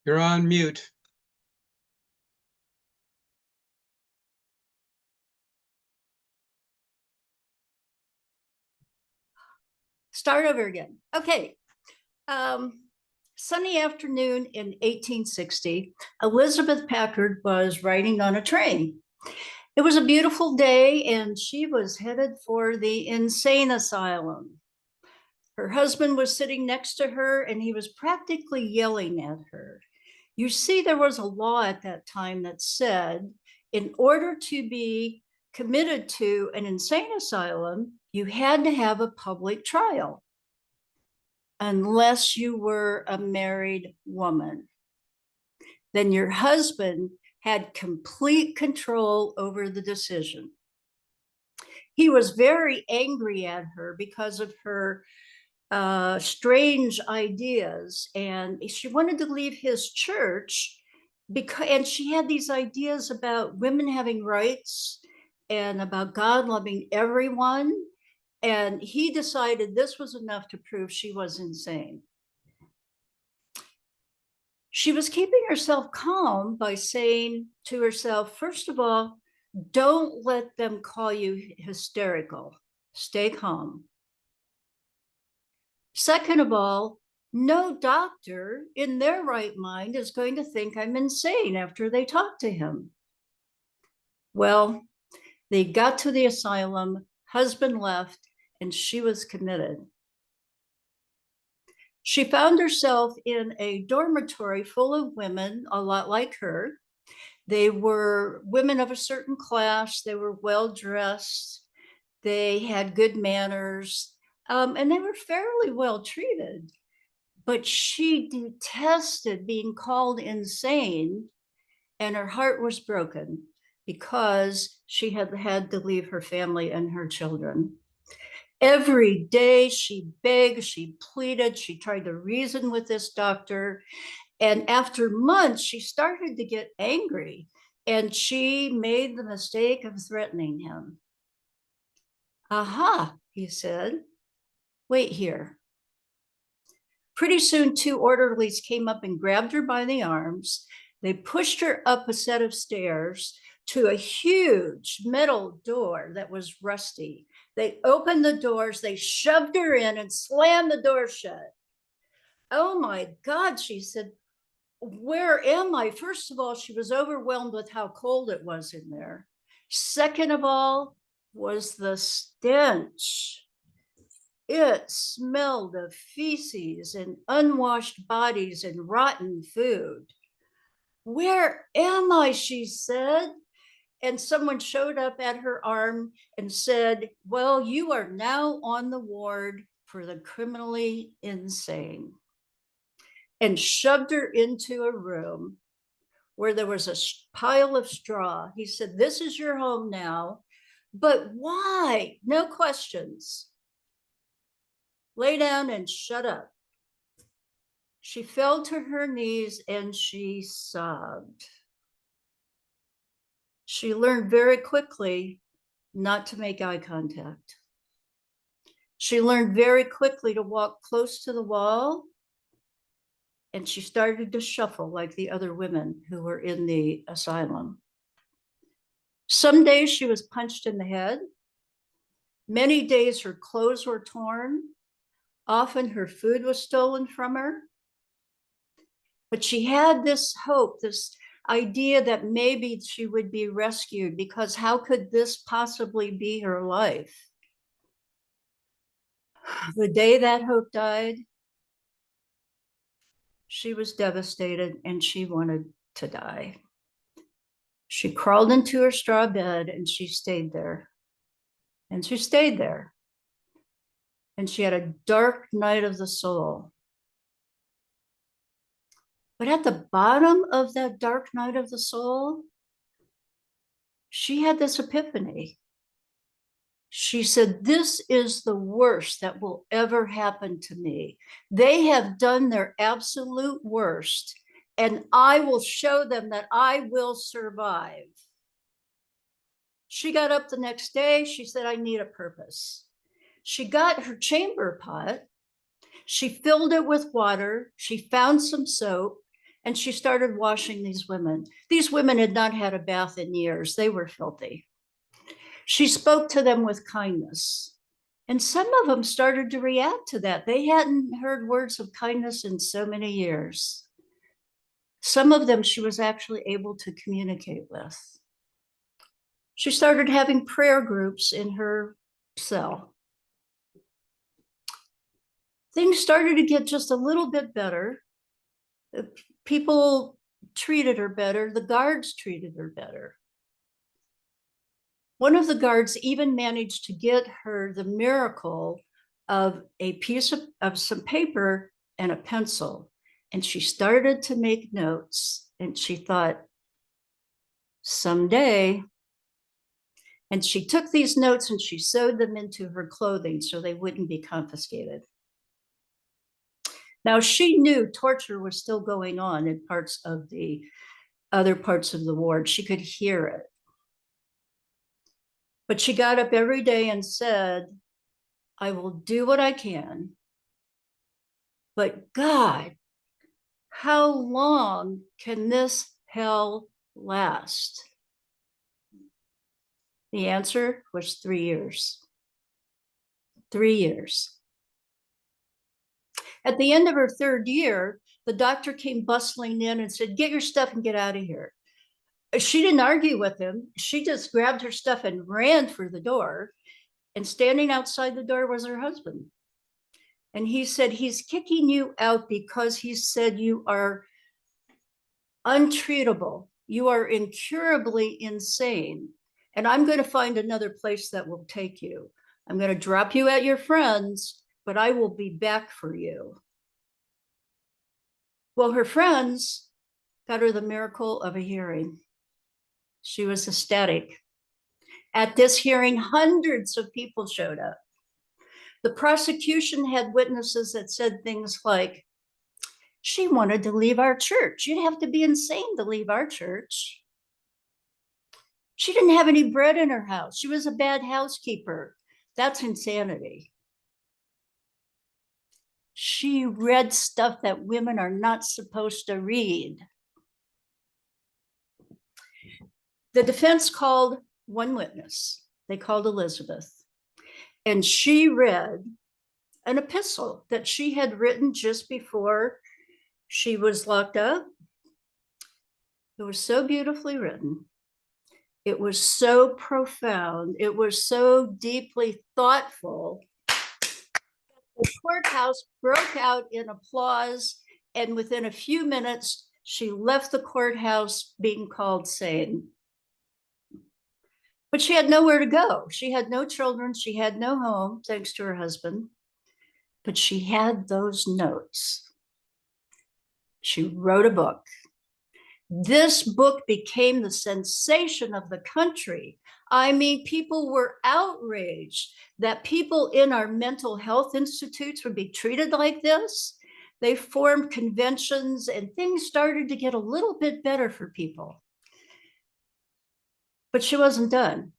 S4: You're on mute.
S9: Start over again. Okay. Sunny afternoon in 1860, Elizabeth Packard was riding on a train. It was a beautiful day, and she was headed for the insane asylum. Her husband was sitting next to her, and he was practically yelling at her. You see, there was a law at that time that said, in order to be committed to an insane asylum, you had to have a public trial, unless you were a married woman. Then your husband had complete control over the decision. He was very angry at her because of her strange ideas, and she wanted to leave his church and she had these ideas about women having rights and about God loving everyone. And he decided this was enough to prove she was insane. She was keeping herself calm by saying to herself, first of all, don't let them call you hysterical. Stay calm. Second of all, no doctor in their right mind is going to think I'm insane after they talk to him. Well, they got to the asylum. husband left, and she was committed. She found herself in a dormitory full of women, a lot like her. They were women of a certain class. They were well-dressed. They had good manners, and they were fairly well treated. But she detested being called insane, and her heart was broken because she had had to leave her family and her children. Every day she begged, she pleaded, she tried to reason with this doctor. And after months, she started to get angry, and she made the mistake of threatening him. Aha, he said, wait here. Pretty soon, two orderlies came up and grabbed her by the arms. They pushed her up a set of stairs to a huge metal door that was rusty. They opened the doors, they shoved her in and slammed the door shut. Oh my God, she said, where am I? First of all, she was overwhelmed with how cold it was in there. Second of all, was the stench. It smelled of feces and unwashed bodies and rotten food. Where am I? She said. And someone showed up at her arm and said, well, you are now on the ward for the criminally insane. And shoved her into a room where there was a pile of straw. He said, this is your home now, but why? No questions. Lay down and shut up. She fell to her knees and she sobbed. She learned very quickly not to make eye contact. She learned very quickly to walk close to the wall, and she started to shuffle like the other women who were in the asylum. Some days she was punched in the head. Many days her clothes were torn. Often her food was stolen from her. But she had this hope, this idea that maybe she would be rescued, because how could this possibly be her life? The day that hope died, she was devastated and she wanted to die. She crawled into her straw bed and she stayed there. And she stayed there. And she had a dark night of the soul. But at the bottom of that dark night of the soul, she had this epiphany. She said, this is the worst that will ever happen to me. They have done their absolute worst, and I will show them that I will survive. She got up the next day. She said, I need a purpose. She got her chamber pot. She filled it with water. She found some soap, and she started washing these women. These women had not had a bath in years. They were filthy. She spoke to them with kindness, and some of them started to react to that. They hadn't heard words of kindness in so many years. Some of them she was actually able to communicate with. She started having prayer groups in her cell. Things started to get just a little bit better. People treated her better. The guards treated her better. One of the guards even managed to get her the miracle of a piece of some paper and a pencil. And she started to make notes, and she thought, someday. And she took these notes and she sewed them into her clothing so they wouldn't be confiscated. Now, she knew torture was still going on in parts of the other parts of the ward. She could hear it. But she got up every day and said, I will do what I can. But God, how long can this hell last? The answer was 3 years. 3 years. At the end of her third year, the doctor came bustling in and said, get your stuff and get out of here. She didn't argue with him. She just grabbed her stuff and ran for the door. And standing outside the door was her husband. And he said, he's kicking you out because he said you are untreatable. You are incurably insane. And I'm going to find another place that will take you. I'm going to drop you at your friends, but I will be back for you. Well, her friends got her the miracle of a hearing. She was ecstatic. At this hearing, hundreds of people showed up. The prosecution had witnesses that said things like, she wanted to leave our church. You'd have to be insane to leave our church. She didn't have any bread in her house. She was a bad housekeeper. That's insanity. She read stuff that women are not supposed to read. The defense called one witness. They called Elizabeth. And she read an epistle that she had written just before she was locked up. It was so beautifully written. It was so profound. It was so deeply thoughtful. The courthouse broke out in applause, and within a few minutes, she left the courthouse being called sane. But she had nowhere to go. She had no children. She had no home, thanks to her husband. But she had those notes. She wrote a book. This book became the sensation of the country. I mean, people were outraged that people in our mental health institutes would be treated like this. They formed conventions and things started to get a little bit better for people. But she wasn't done.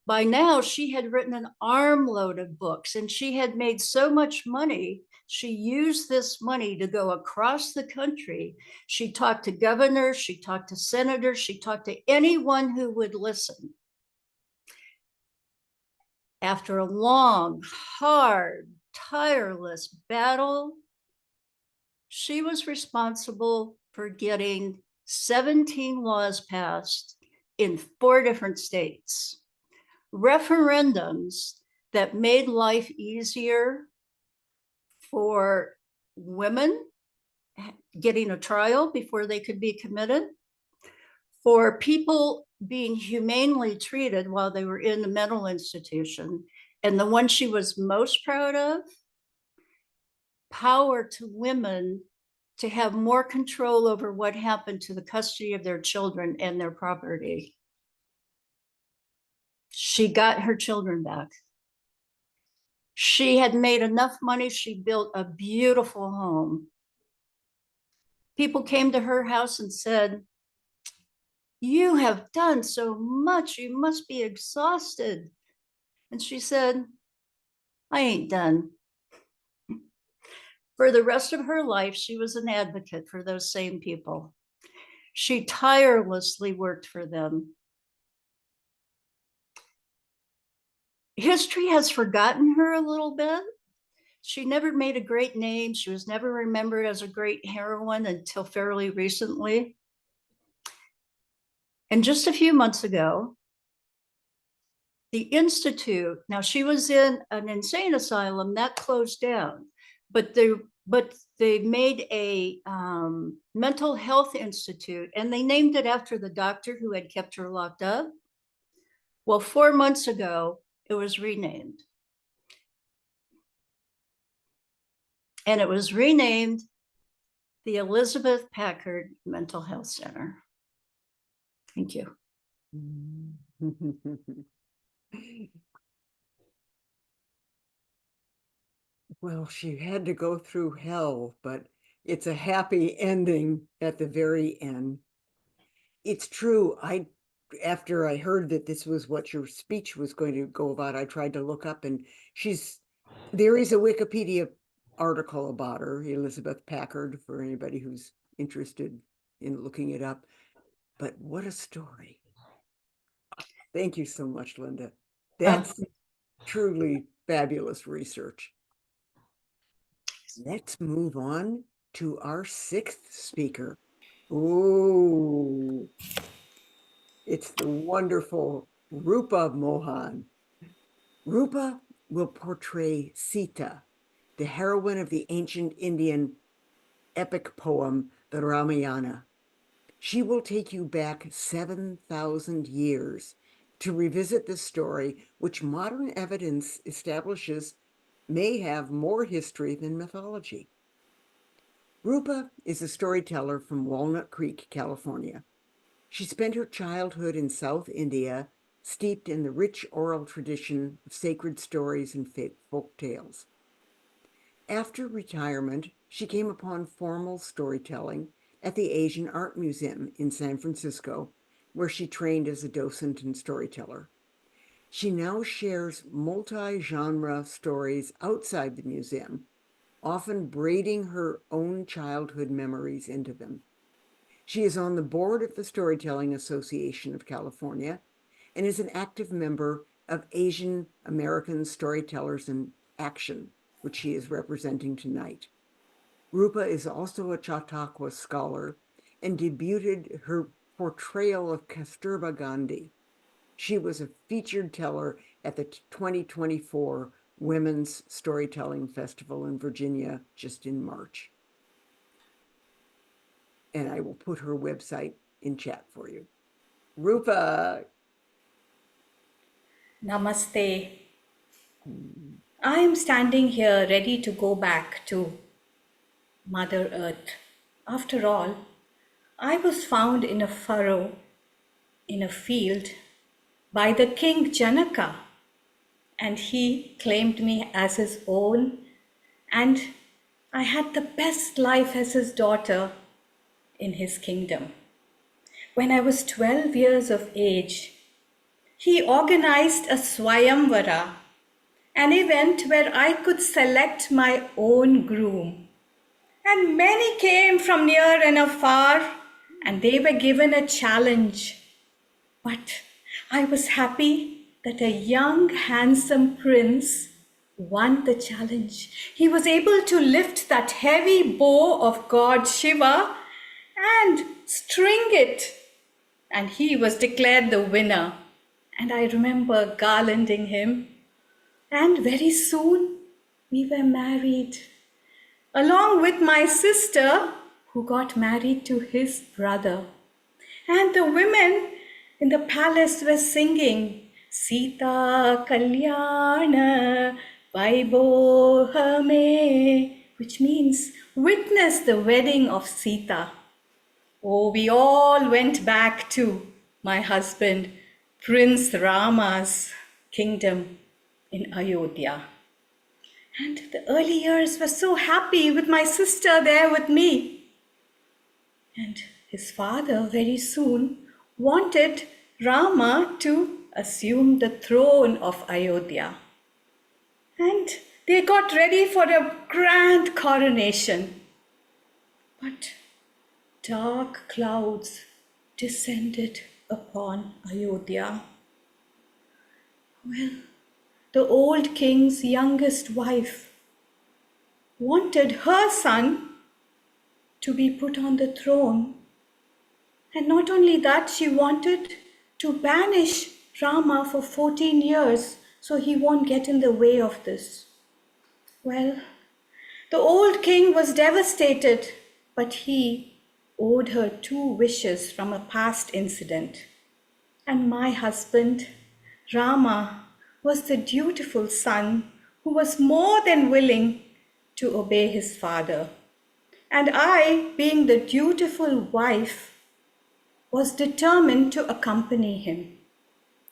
S9: By now, she had written an armload of books and she had made so much money. She used this money to go across the country. She talked to governors, she talked to senators, she talked to anyone who would listen. After a long, hard, tireless battle, she was responsible for getting 17 laws passed in 4 different states. Referendums that made life easier for women getting a trial before they could be committed, for people being humanely treated while they were in the mental institution. And the one she was most proud of, power to women to have more control over what happened to the custody of their children and their property. She got her children back. She had made enough money. She built a beautiful home. People came to her house and said, you have done so much. You must be exhausted. And she said, I ain't done. For the rest of her life, she was an advocate for those same people. She tirelessly worked for them. History has forgotten her a little bit. She never made a great name. She was never remembered as a great heroine until fairly recently. And just a few months ago, the Institute, now she was in an insane asylum that closed down, but they made a mental health institute and they named it after the doctor who had kept her locked up. Well, 4 months ago, it was renamed. And it was renamed the Elizabeth Packard Mental Health Center. Thank you.
S3: Well, she had to go through hell, but it's a happy ending at the very end. It's true. After I heard that this was what your speech was going to go about, I tried to look up and there is a Wikipedia article about her, Elizabeth Packard, for anybody who's interested in looking it up. But what a story. Thank you so much, Linda. That's truly fabulous research. Let's move on to our 6th speaker. Oh, it's the wonderful Rupa Mohan. Rupa will portray Sita, the heroine of the ancient Indian epic poem, the Ramayana. She will take you back 7,000 years to revisit this story, which modern evidence establishes may have more history than mythology. Rupa is a storyteller from Walnut Creek, California. She spent her childhood in South India, steeped in the rich oral tradition of sacred stories and folk tales. After retirement, she came upon formal storytelling at the Asian Art Museum in San Francisco, where she trained as a docent and storyteller. She now shares multi-genre stories outside the museum, often braiding her own childhood memories into them. She is on the board of the Storytelling Association of California and is an active member of Asian American Storytellers in Action, which she is representing tonight. Rupa is also a Chautauqua scholar and debuted her portrayal of Kasturba Gandhi. She was a featured teller at the 2024 Women's Storytelling Festival in Virginia just in March. And I will put her website in chat for you. Rupa.
S5: Namaste. I am standing here ready to go back to Mother Earth. After all, I was found in a furrow in a field by the king Janaka, and he claimed me as his own, and I had the best life as his daughter in his kingdom. When I was 12 years of age, he organized a Swayamvara, an event where I could select my own groom. And many came from near and afar, and they were given a challenge. But I was happy that a young, handsome prince won the challenge. He was able to lift that heavy bow of God Shiva and string it. And he was declared the winner. And I remember garlanding him. And very soon we were married, along with my sister, who got married to his brother. And the women in the palace were singing, Sita Kalyana Vaibhohame, which means witness the wedding of Sita. Oh, we all went back to my husband, Prince Rama's kingdom in Ayodhya. And the early years were so happy with my sister there with me. And his father very soon wanted Rama to assume the throne of Ayodhya. And they got ready for a grand coronation. But dark clouds descended upon Ayodhya. Well, the old king's youngest wife wanted her son to be put on the throne. And not only that, she wanted to banish Rama for 14 years so he won't get in the way of this. Well, the old king was devastated, but he owed her 2 wishes from a past incident. And my husband, Rama, was the dutiful son who was more than willing to obey his father. And I, being the dutiful wife, was determined to accompany him.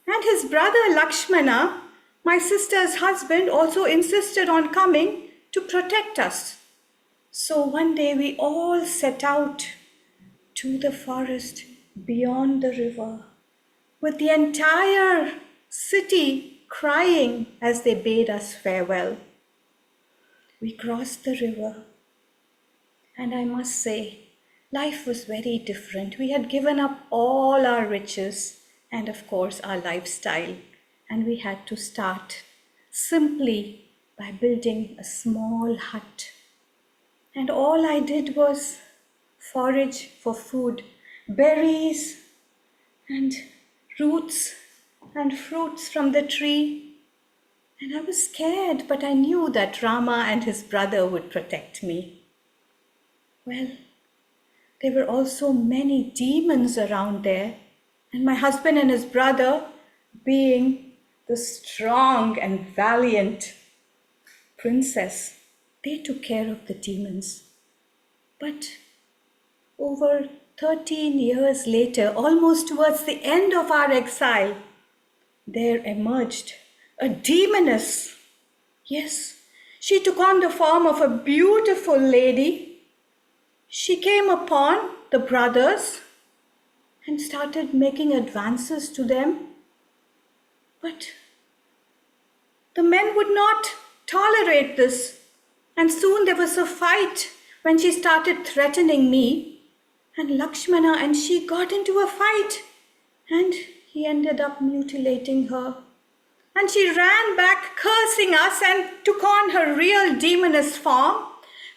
S5: And his brother Lakshmana, my sister's husband, also insisted on coming to protect us. So one day we all set out to the forest beyond the river, with the entire city crying as they bade us farewell. We crossed the river, and I must say, life was very different. We had given up all our riches and, of course, our lifestyle, and we had to start simply by building a small hut. And all I did was forage for food, berries and roots and fruits from the tree. And I was scared, but I knew that Rama and his brother would protect me. Well, there were also many demons around there, and my husband and his brother, being the strong and valiant princess, they took care of the demons. But over 13 years later, almost towards the end of our exile, there emerged a demoness. Yes, she took on the form of a beautiful lady. She came upon the brothers and started making advances to them. But the men would not tolerate this, and soon there was a fight when she started threatening me, and Lakshmana and she got into a fight, and he ended up mutilating her. And she ran back cursing us and took on her real demoness form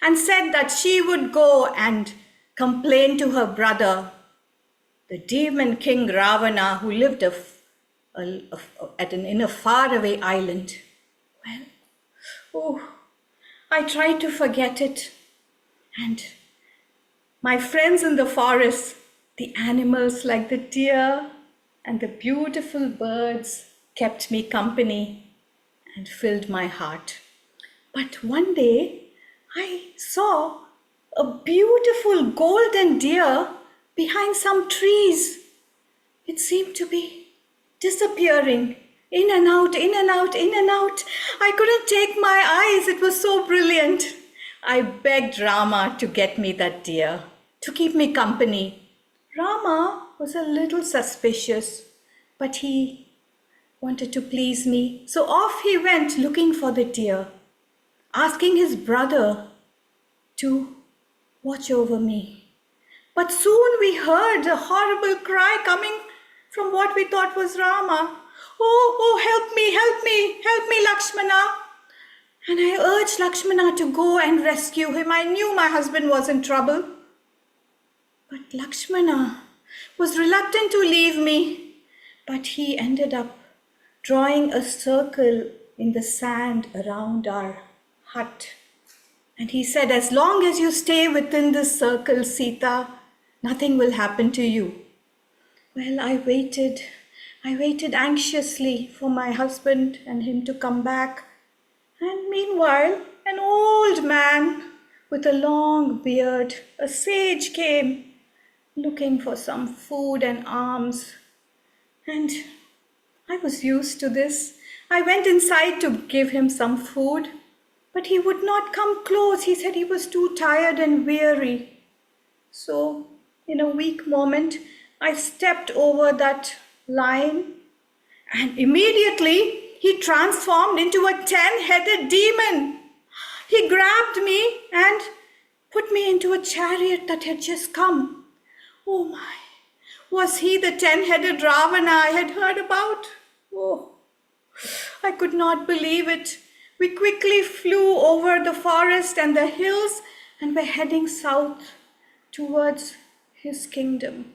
S5: and said that she would go and complain to her brother, the demon king Ravana, who lived in a faraway island. Well, I tried to forget it. And my friends in the forest, the animals like the deer and the beautiful birds, kept me company and filled my heart. But one day I saw a beautiful golden deer behind some trees. It seemed to be disappearing, in and out, in and out, in and out. I couldn't take my eyes, it was so brilliant. I begged Rama to get me that deer, to keep me company. Rama was a little suspicious, but he wanted to please me. So off he went looking for the deer, asking his brother to watch over me. But soon we heard a horrible cry coming from what we thought was Rama. Oh, help me, Lakshmana. And I urged Lakshmana to go and rescue him. I knew my husband was in trouble. But Lakshmana was reluctant to leave me. But he ended up drawing a circle in the sand around our hut. And he said, as long as you stay within this circle, Sita, nothing will happen to you. Well, I waited anxiously for my husband and him to come back. And meanwhile, an old man with a long beard, a sage, came looking for some food and alms. And I was used to this. I went inside to give him some food, but he would not come close. He said he was too tired and weary. So, in a weak moment, I stepped over that line, and immediately he transformed into a 10-headed demon. He grabbed me and put me into a chariot that had just come. Oh my, was he the 10-headed Ravana I had heard about? Oh, I could not believe it. We quickly flew over the forest and the hills and were heading south towards his kingdom.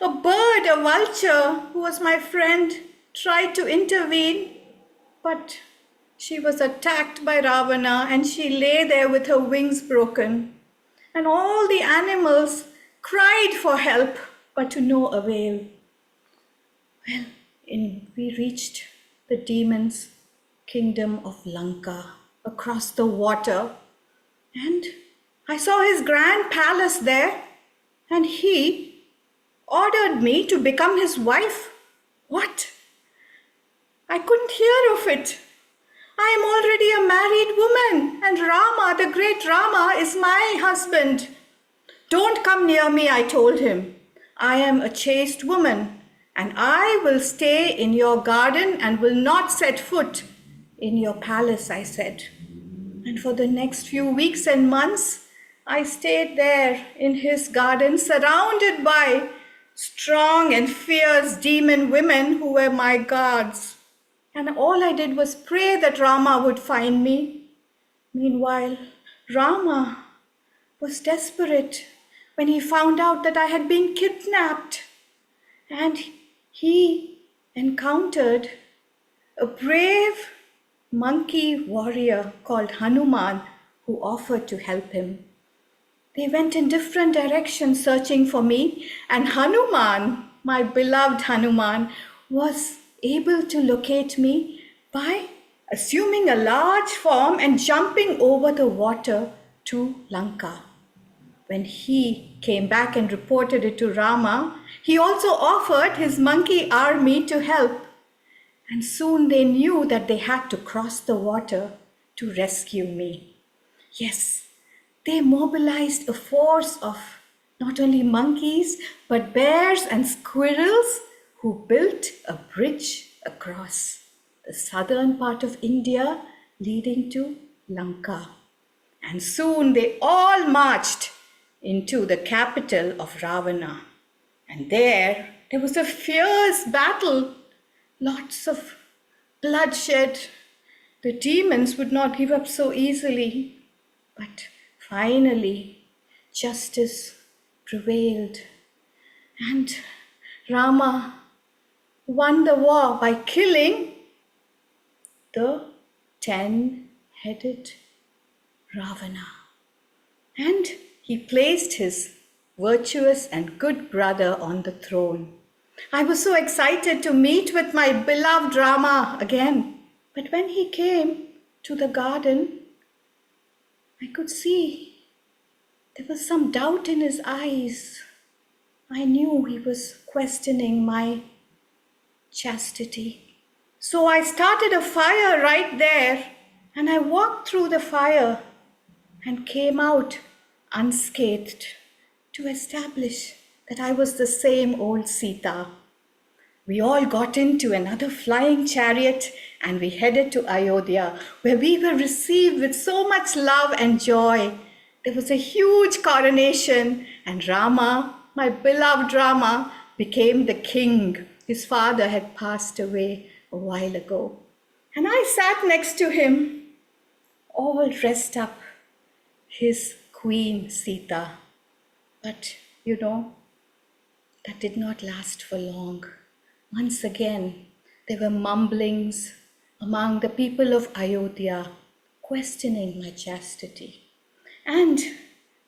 S5: A bird, a vulture, who was my friend, tried to intervene, but she was attacked by Ravana and she lay there with her wings broken. And all the animals cried for help, but to no avail. Well, we reached the demon's kingdom of Lanka across the water, and I saw his grand palace there, and he ordered me to become his wife. What? I couldn't hear of it. I am already a married woman, and Rama, the great Rama, is my husband. Don't come near me, I told him. I am a chaste woman, and I will stay in your garden and will not set foot in your palace, I said. And for the next few weeks and months, I stayed there in his garden, surrounded by strong and fierce demon women who were my guards. And all I did was pray that Rama would find me. Meanwhile, Rama was desperate when he found out that I had been kidnapped. And he encountered a brave monkey warrior called Hanuman who offered to help him. They went in different directions searching for me, and Hanuman, my beloved Hanuman, was able to locate me by assuming a large form and jumping over the water to Lanka. When he came back and reported it to Rama, he also offered his monkey army to help. And soon they knew that they had to cross the water to rescue me. Yes, they mobilized a force of not only monkeys, but bears and squirrels who built a bridge across the southern part of India leading to Lanka. And soon they all marched into the capital of Ravana. And there was a fierce battle, lots of bloodshed. The demons would not give up so easily. But finally, justice prevailed. And Rama won the war by killing the 10-headed Ravana. And he placed his virtuous and good brother on the throne. I was so excited to meet with my beloved Rama again. But when he came to the garden, I could see there was some doubt in his eyes. I knew he was questioning my chastity. So I started a fire right there, and I walked through the fire and came out unscathed to establish that I was the same old Sita. We all got into another flying chariot and we headed to Ayodhya, where we were received with so much love and joy. There was a huge coronation, and Rama, my beloved Rama, became the king. His father had passed away a while ago. And I sat next to him, all dressed up, his queen Sita. But that did not last for long. Once again, there were mumblings among the people of Ayodhya, questioning my chastity. And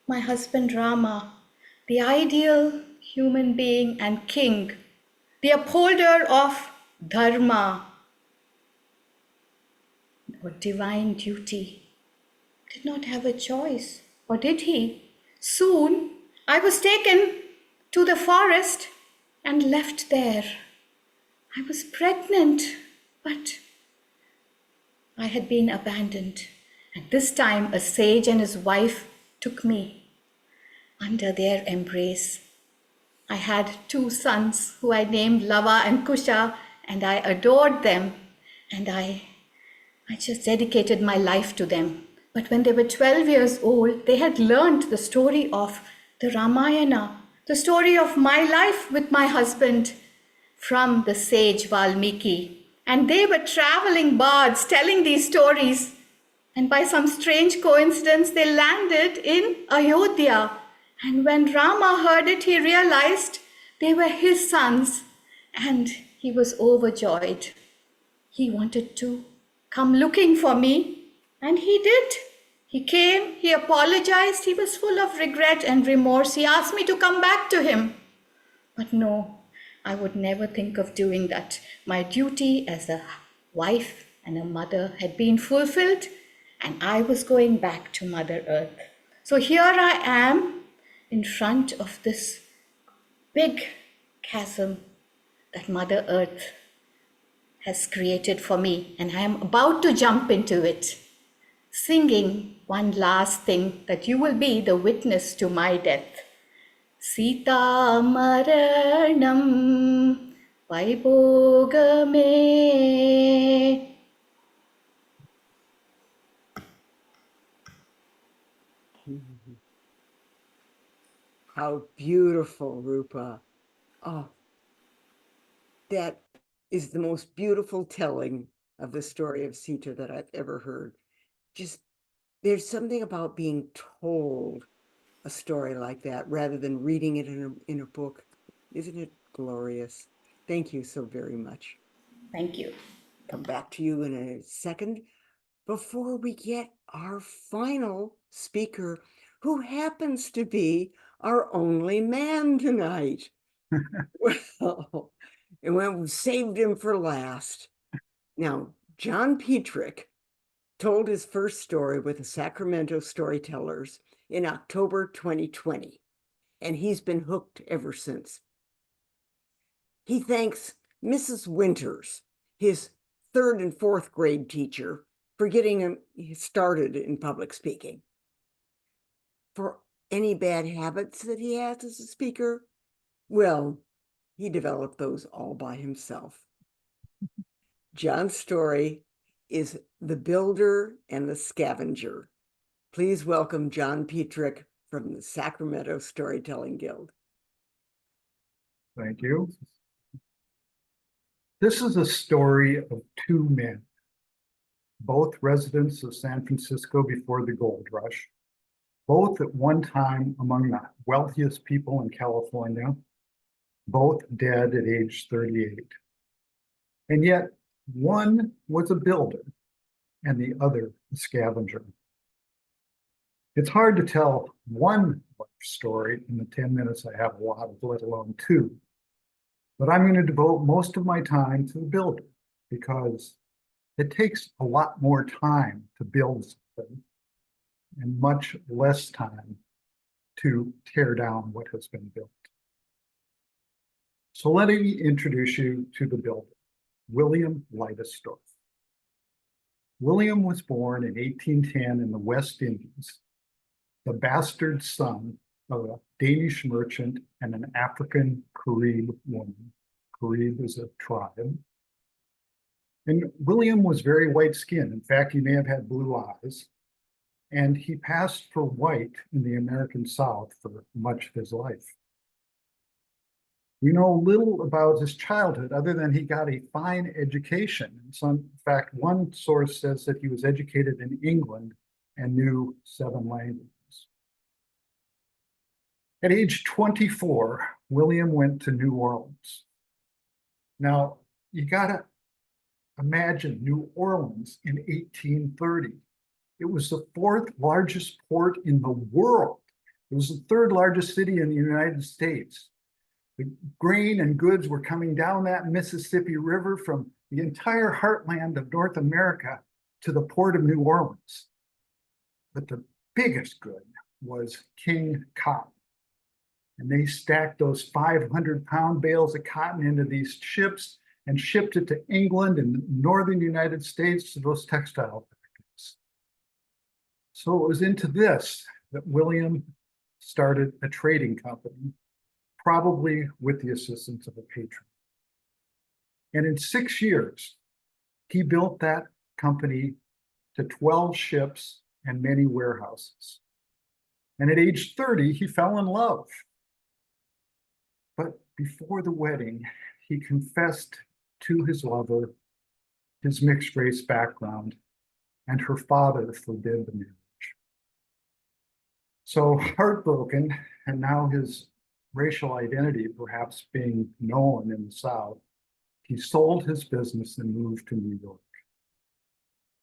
S5: my husband Rama, the ideal human being and king, the upholder of dharma or divine duty, did not have a choice, or did he? Soon, I was taken to the forest and left there. I was pregnant, but I had been abandoned. And this time, a sage and his wife took me under their embrace. I had 2 sons who I named Lava and Kusha, and I adored them, and I just dedicated my life to them. But when they were 12 years old, they had learned the story of the Ramayana, the story of my life with my husband from the sage Valmiki. And they were traveling bards telling these stories. And by some strange coincidence, they landed in Ayodhya. And when Rama heard it, he realized they were his sons, and he was overjoyed. He wanted to come looking for me, and he did. He came, he apologized, he was full of regret and remorse. He asked me to come back to him. But no, I would never think of doing that. My duty as a wife and a mother had been fulfilled, and I was going back to Mother Earth. So here I am in front of this big chasm that Mother Earth has created for me, and I am about to jump into it, singing one last thing that you will be the witness to my death. Sita Maranam Vaibhogame.
S3: How beautiful, Rupa. Oh, that is the most beautiful telling of the story of Sita that I've ever heard. Just, there's something about being told a story like that rather than reading it in a book. Isn't it glorious? Thank you so very much.
S5: Thank you.
S3: come back to you in a second. Before we get our final speaker, who happens to be our only man tonight. Well, and we saved him for last. Now, John Petrick told his first story with the Sacramento Storytellers in October 2020, and he's been hooked ever since. He thanks Mrs. Winters, his 3rd and 4th grade teacher, for getting him started in public speaking. For any bad habits that he has as a speaker, well, he developed those all by himself. John's story is The Builder and the Scavenger. Please welcome John Petrick from the Sacramento Storytelling Guild.
S10: Thank you. This is a story of 2 men, both residents of San Francisco before the gold rush, both at one time among the wealthiest people in California, both dead at age 38. And yet one was a builder and the other a scavenger. It's hard to tell one life story in the 10 minutes I have allotted, let alone 2. But I'm going to devote most of my time to the builder because it takes a lot more time to build something and much less time to tear down what has been built. So let me introduce you to the builder, William Leidesdorff. William was born in 1810 in the West Indies, the bastard son of a Danish merchant and an African Carib woman. Carib is a tribe. And William was very white-skinned. In fact, he may have had blue eyes. And he passed for white in the American South for much of his life. We know little about his childhood other than he got a fine education. In fact, one source says that he was educated in England and knew 7 languages. At age 24, William went to New Orleans. Now, you gotta imagine New Orleans in 1830. It was the 4th largest port in the world. It was the 3rd largest city in the United States. The grain and goods were coming down that Mississippi River from the entire heartland of North America to the port of New Orleans. But the biggest good was King cotton. And they stacked those 500-pound bales of cotton into these ships and shipped it to England and northern United States to those textile factories. So it was into this that William started a trading company, probably with the assistance of a patron. And in 6 years, he built that company to 12 ships and many warehouses. And at age 30, he fell in love. But before the wedding, he confessed to his lover his mixed race background, and her father forbid the marriage. So heartbroken, and now his racial identity perhaps being known in the South, he sold his business and moved to New York.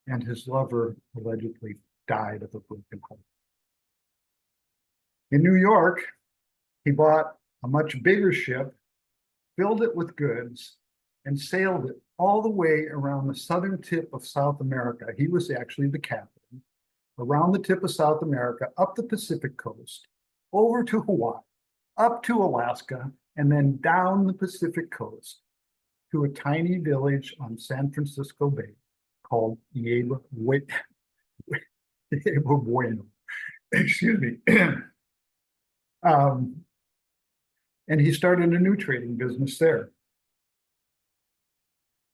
S10: And his lover allegedly died of a broken heart. In New York, he bought a much bigger ship, filled it with goods, and sailed it all the way around the southern tip of South America. He was actually the captain. Around the tip of South America, up the Pacific coast, over to Hawaii, up to Alaska, and then down the Pacific coast to a tiny village on San Francisco Bay called Yerba Bueno. Excuse me. And he started a new trading business there.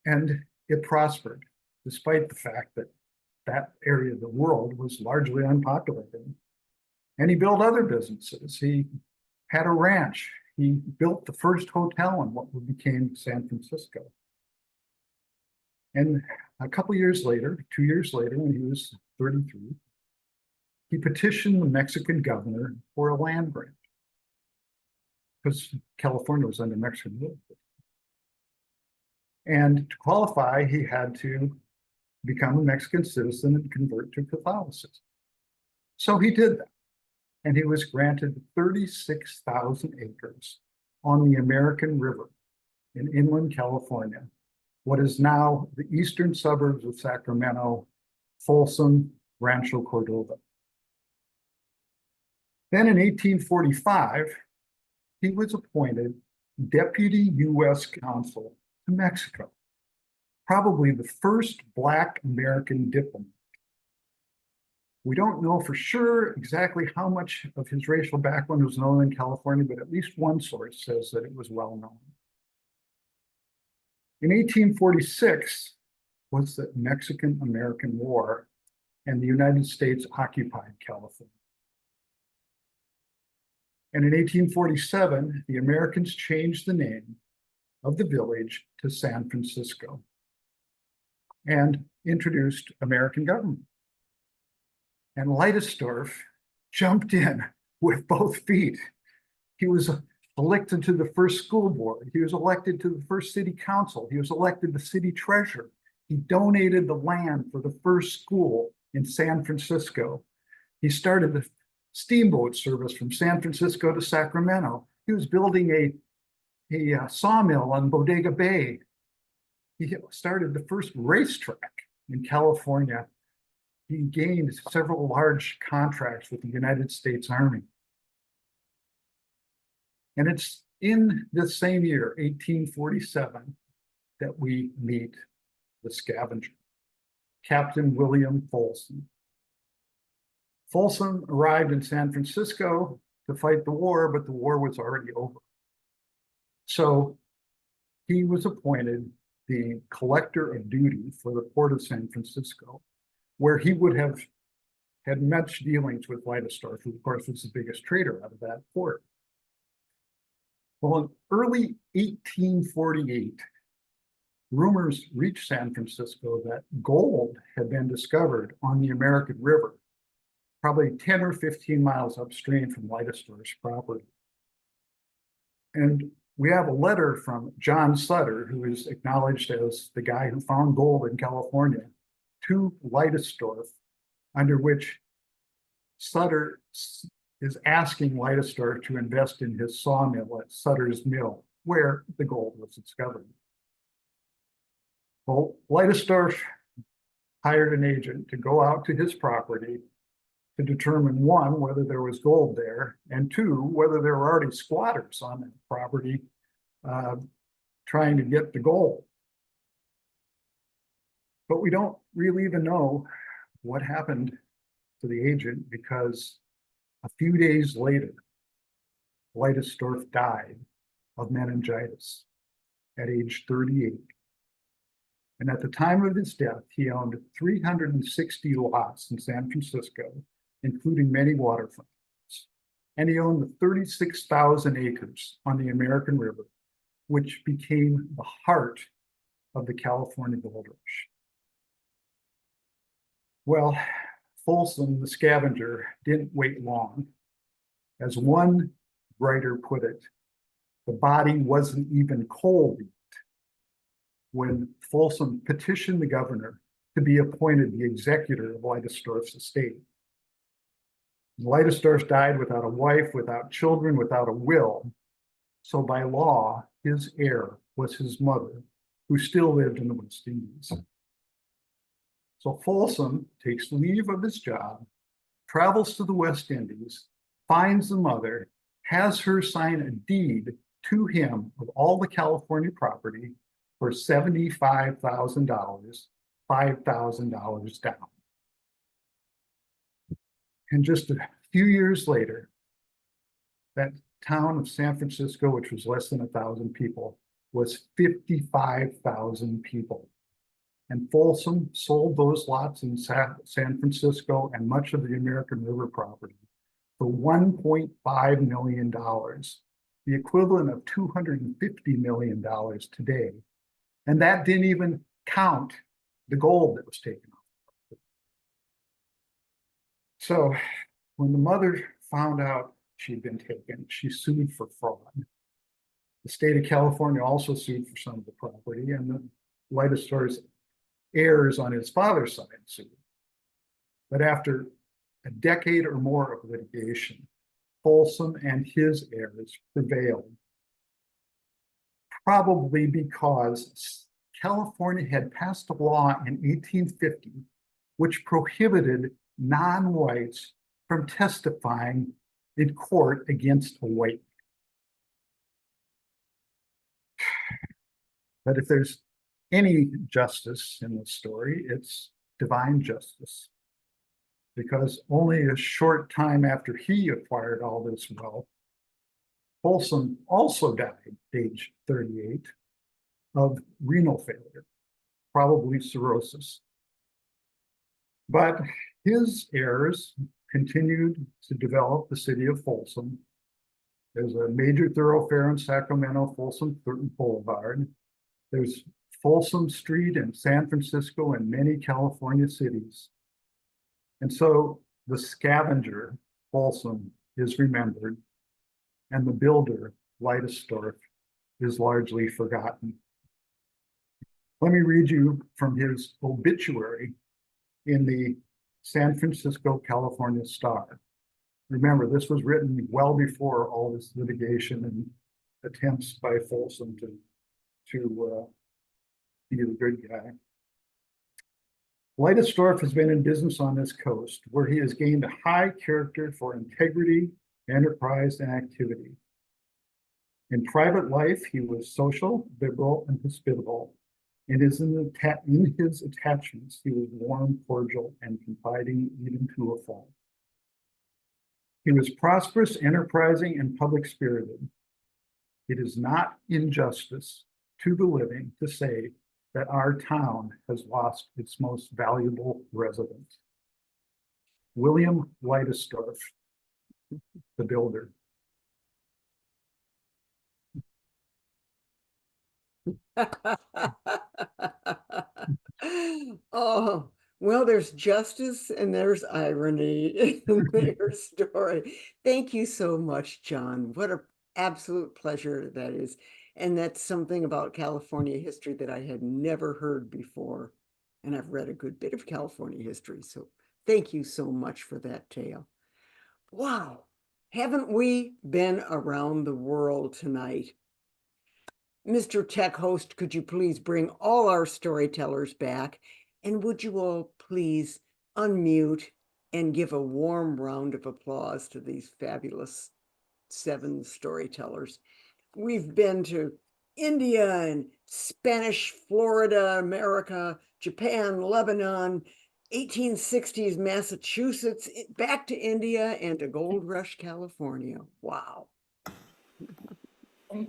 S10: And it prospered, despite the fact that that area of the world was largely unpopulated. And he built other businesses. He had a ranch. He built the first hotel in what became San Francisco. And a couple years later, 2 years later, when he was 33, he petitioned the Mexican governor for a land grant, because California was under Mexican rule. And to qualify, he had to become a Mexican citizen and convert to Catholicism. So he did that. And he was granted 36,000 acres on the American River in inland California, what is now the eastern suburbs of Sacramento, Folsom, Rancho Cordova. Then in 1845, he was appointed Deputy U.S. Consul to Mexico, probably the first Black American diplomat. We don't know for sure exactly how much of his racial background was known in California, but at least one source says that it was well known. In 1846 was the Mexican-American War, and the United States occupied California. And in 1847, the Americans changed the name of the village to San Francisco and introduced American government. And Leidesdorff jumped in with both feet. He was elected to the first school board. He was elected to the first city council. He was elected the city treasurer. He donated the land for the first school in San Francisco. He started the steamboat service from San Francisco to Sacramento. He was building a sawmill on Bodega Bay. He started the first racetrack in California. He gained several large contracts with the United States Army. And it's in this same year, 1847, that we meet the scavenger, Captain William Folsom. Folsom arrived in San Francisco to fight the war, but the war was already over. So he was appointed the collector of duty for the port of San Francisco, where he would have had much dealings with Leidesdorff, who of course was the biggest trader out of that port. Well, in early 1848, rumors reached San Francisco that gold had been discovered on the American River, probably 10 or 15 miles upstream from Leidesdorff's property. And we have a letter from John Sutter, who is acknowledged as the guy who found gold in California, to Leidesdorff, under which Sutter is asking Leidesdorff to invest in his sawmill at Sutter's Mill, where the gold was discovered. Well, Leidesdorff hired an agent to go out to his property to determine, one, whether there was gold there, and two, whether there were already squatters on that property trying to get the gold. But we don't really even know what happened to the agent, because a few days later, Leidesdorff died of meningitis at age 38. And at the time of his death, he owned 360 lots in San Francisco, including many waterfronts. And he owned the 36,000 acres on the American River, which became the heart of the California gold rush. Well, Folsom, the scavenger, didn't wait long. As one writer put it, the body wasn't even cold yet when Folsom petitioned the governor to be appointed the executor of Leidesdorff's estate. Leidesdorff died without a wife, without children, without a will. So by law, his heir was his mother, who still lived in the West Indies. So Folsom takes leave of his job, travels to the West Indies, finds the mother, has her sign a deed to him of all the California property for $75,000, $5,000 down. And just a few years later, that town of San Francisco, which was less than 1,000 people, was 55,000 people. And Folsom sold those lots in San Francisco and much of the American River property for $1.5 million, the equivalent of $250 million today. And that didn't even count the gold that was taken off. So when the mother found out she'd been taken, she sued for fraud. The state of California also sued for some of the property, and the Leidesdorff's heirs on his father's side sued. But after a decade or more of litigation, Folsom and his heirs prevailed, probably because California had passed a law in 1850 which prohibited non-whites from testifying in court against a white man. But if there's any justice in the story, it's divine justice. Because only a short time after he acquired all this wealth, Folsom also died, age 38, of renal failure, probably cirrhosis. But his heirs continued to develop the city of Folsom. There's a major thoroughfare in Sacramento, Folsom Boulevard. There's Folsom Street in San Francisco and many California cities. And so the scavenger, Folsom, is remembered, and the builder, Leidesdorff, is largely forgotten. Let me read you from his obituary in the San Francisco, California Star. Remember, this was written well before all this litigation and attempts by Folsom to be the good guy. Leidesdorff has been in business on this coast, where he has gained a high character for integrity, enterprise, and activity. In private life, he was social, liberal, and hospitable. In his attachments, he was warm, cordial, and confiding even to a fault. He was prosperous, enterprising, and public-spirited. It is not injustice to the living to say that our town has lost its most valuable resident. William Leidesdorff, the builder.
S3: Oh, well, there's justice and there's irony in their story. Thank you so much, John. What an absolute pleasure that is. And that's something about California history that I had never heard before. And I've read a good bit of California history. So thank you so much for that tale. Wow. Haven't we been around the world tonight? Mr. Tech Host, could you please bring all our storytellers back? And would you all please unmute and give a warm round of applause to these fabulous 7 storytellers. We've been to India and Spanish Florida, America, Japan, Lebanon, 1860s Massachusetts, back to India, and to Gold Rush, California. Wow.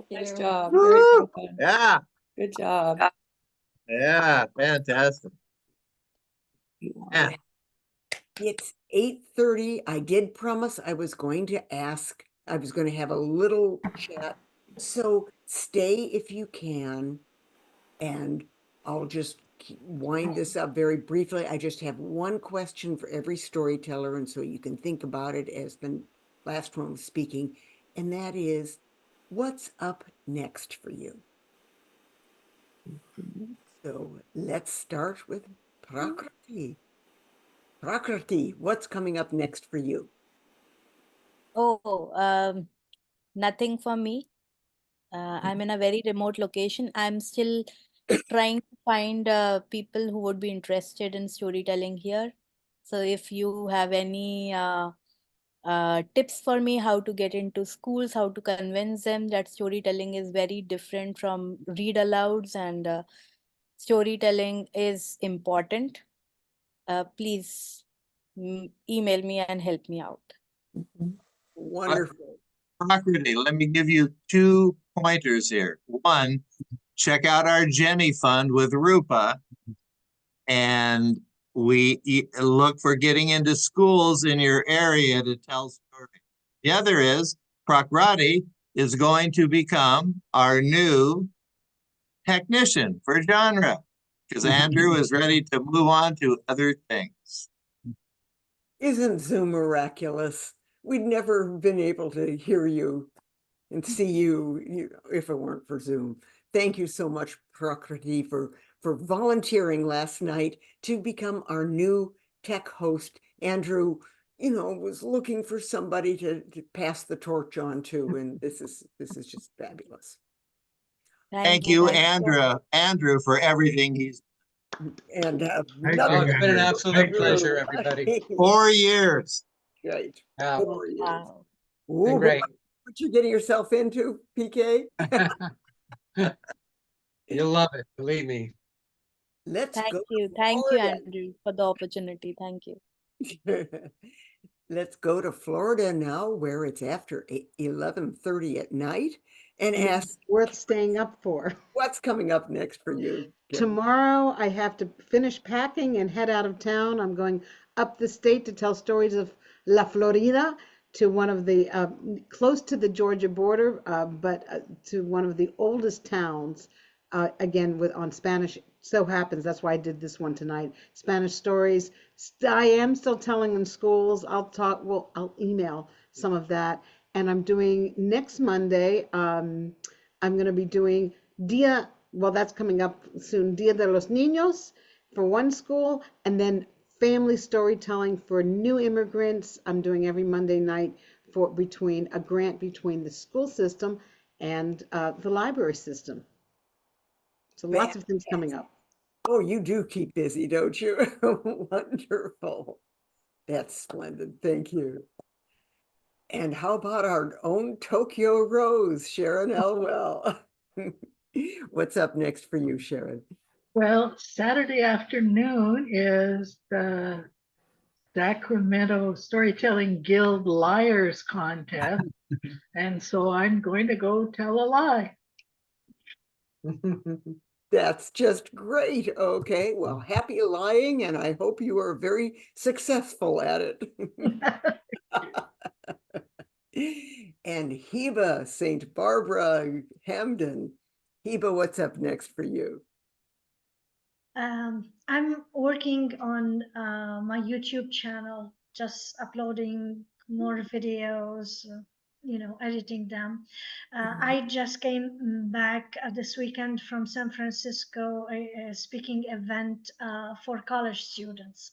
S2: Nice job. Very
S1: Woo!
S2: good.
S1: Yeah,
S2: Good job.
S1: yeah, fantastic. Yeah.
S3: It's 8:30. I did promise I was going to ask, I was going to have a little chat. So stay if you can, and I'll just wind this up very briefly. I just have one question for every storyteller, and so you can think about it as the last one was speaking, and that is, what's up next for you? So let's start with Prakriti. Prakriti, what's coming up next for you?
S5: Oh, nothing for me. I'm in a very remote location. I'm still trying to find people who would be interested in storytelling here. So if you have any tips for me how to get into schools, how to convince them that storytelling is very different from read alouds, and storytelling is important, please email me and help me out.
S3: Wonderful.
S1: Prakriti, let me give you 2 pointers here. One, check out our Jenny Fund with Rupa, and we look for getting into schools in your area to tell stories. The other is Prakriti is going to become our new technician for genre, because Andrew is ready to move on to other things.
S3: Isn't Zoom miraculous? We'd never been able to hear you and see you if it weren't for Zoom. Thank you so much, Prakriti, for for volunteering last night to become our new tech host. Andrew, was looking for somebody to pass the torch on to, and this is just fabulous.
S1: Thank you,
S5: thank you.
S1: Andrew, for everything he's
S3: And
S10: Thank
S4: Oh,
S10: you,
S4: it's been an
S10: Andrew.
S4: absolute
S10: Thank you.
S4: pleasure, everybody.
S1: 4 years.
S3: Great.
S4: Yeah,
S3: 4 years.
S5: Wow.
S4: been
S3: Ooh,
S4: great.
S3: what you getting yourself into, PK?
S4: You'll love it, believe me.
S3: Let's go to
S5: Thank you,
S3: Florida.
S5: Andrew, for the opportunity. Thank you.
S3: Let's go to Florida now, where it's after 11:30 at night, and
S6: And
S3: ask
S6: it's worth staying up for.
S3: what's coming up next for you. Kim?
S6: Tomorrow, I have to finish packing and head out of town. I'm going up the state to tell stories of La Florida, to one of the close to the Georgia border, but to one of the oldest towns. Again, on Spanish. So happens that's why I did this one tonight. Spanish stories. I am still telling in schools. I'll email some of that. And I'm doing next Monday. I'm going to be doing that's coming up soon. Dia de los Niños for one school, and then family storytelling for new immigrants. I'm doing every Monday night for a grant between the school system and the library system. So lots of things coming up.
S3: Oh, you do keep busy, don't you? Wonderful. That's splendid. Thank you. And how about our own Tokyo Rose, Sharon Elwell? What's up next for you, Sharon?
S7: Well, Saturday afternoon is the Sacramento Storytelling Guild Liars Contest. And so I'm going to go tell a lie.
S3: That's just great. Okay, well, happy lying, and I hope you are very successful at it. And Heba, St. Barbara, Hamden. Heba, what's up next for you?
S8: I'm working on my YouTube channel, just uploading more videos, editing them. I just came back this weekend from San Francisco, a speaking event for college students,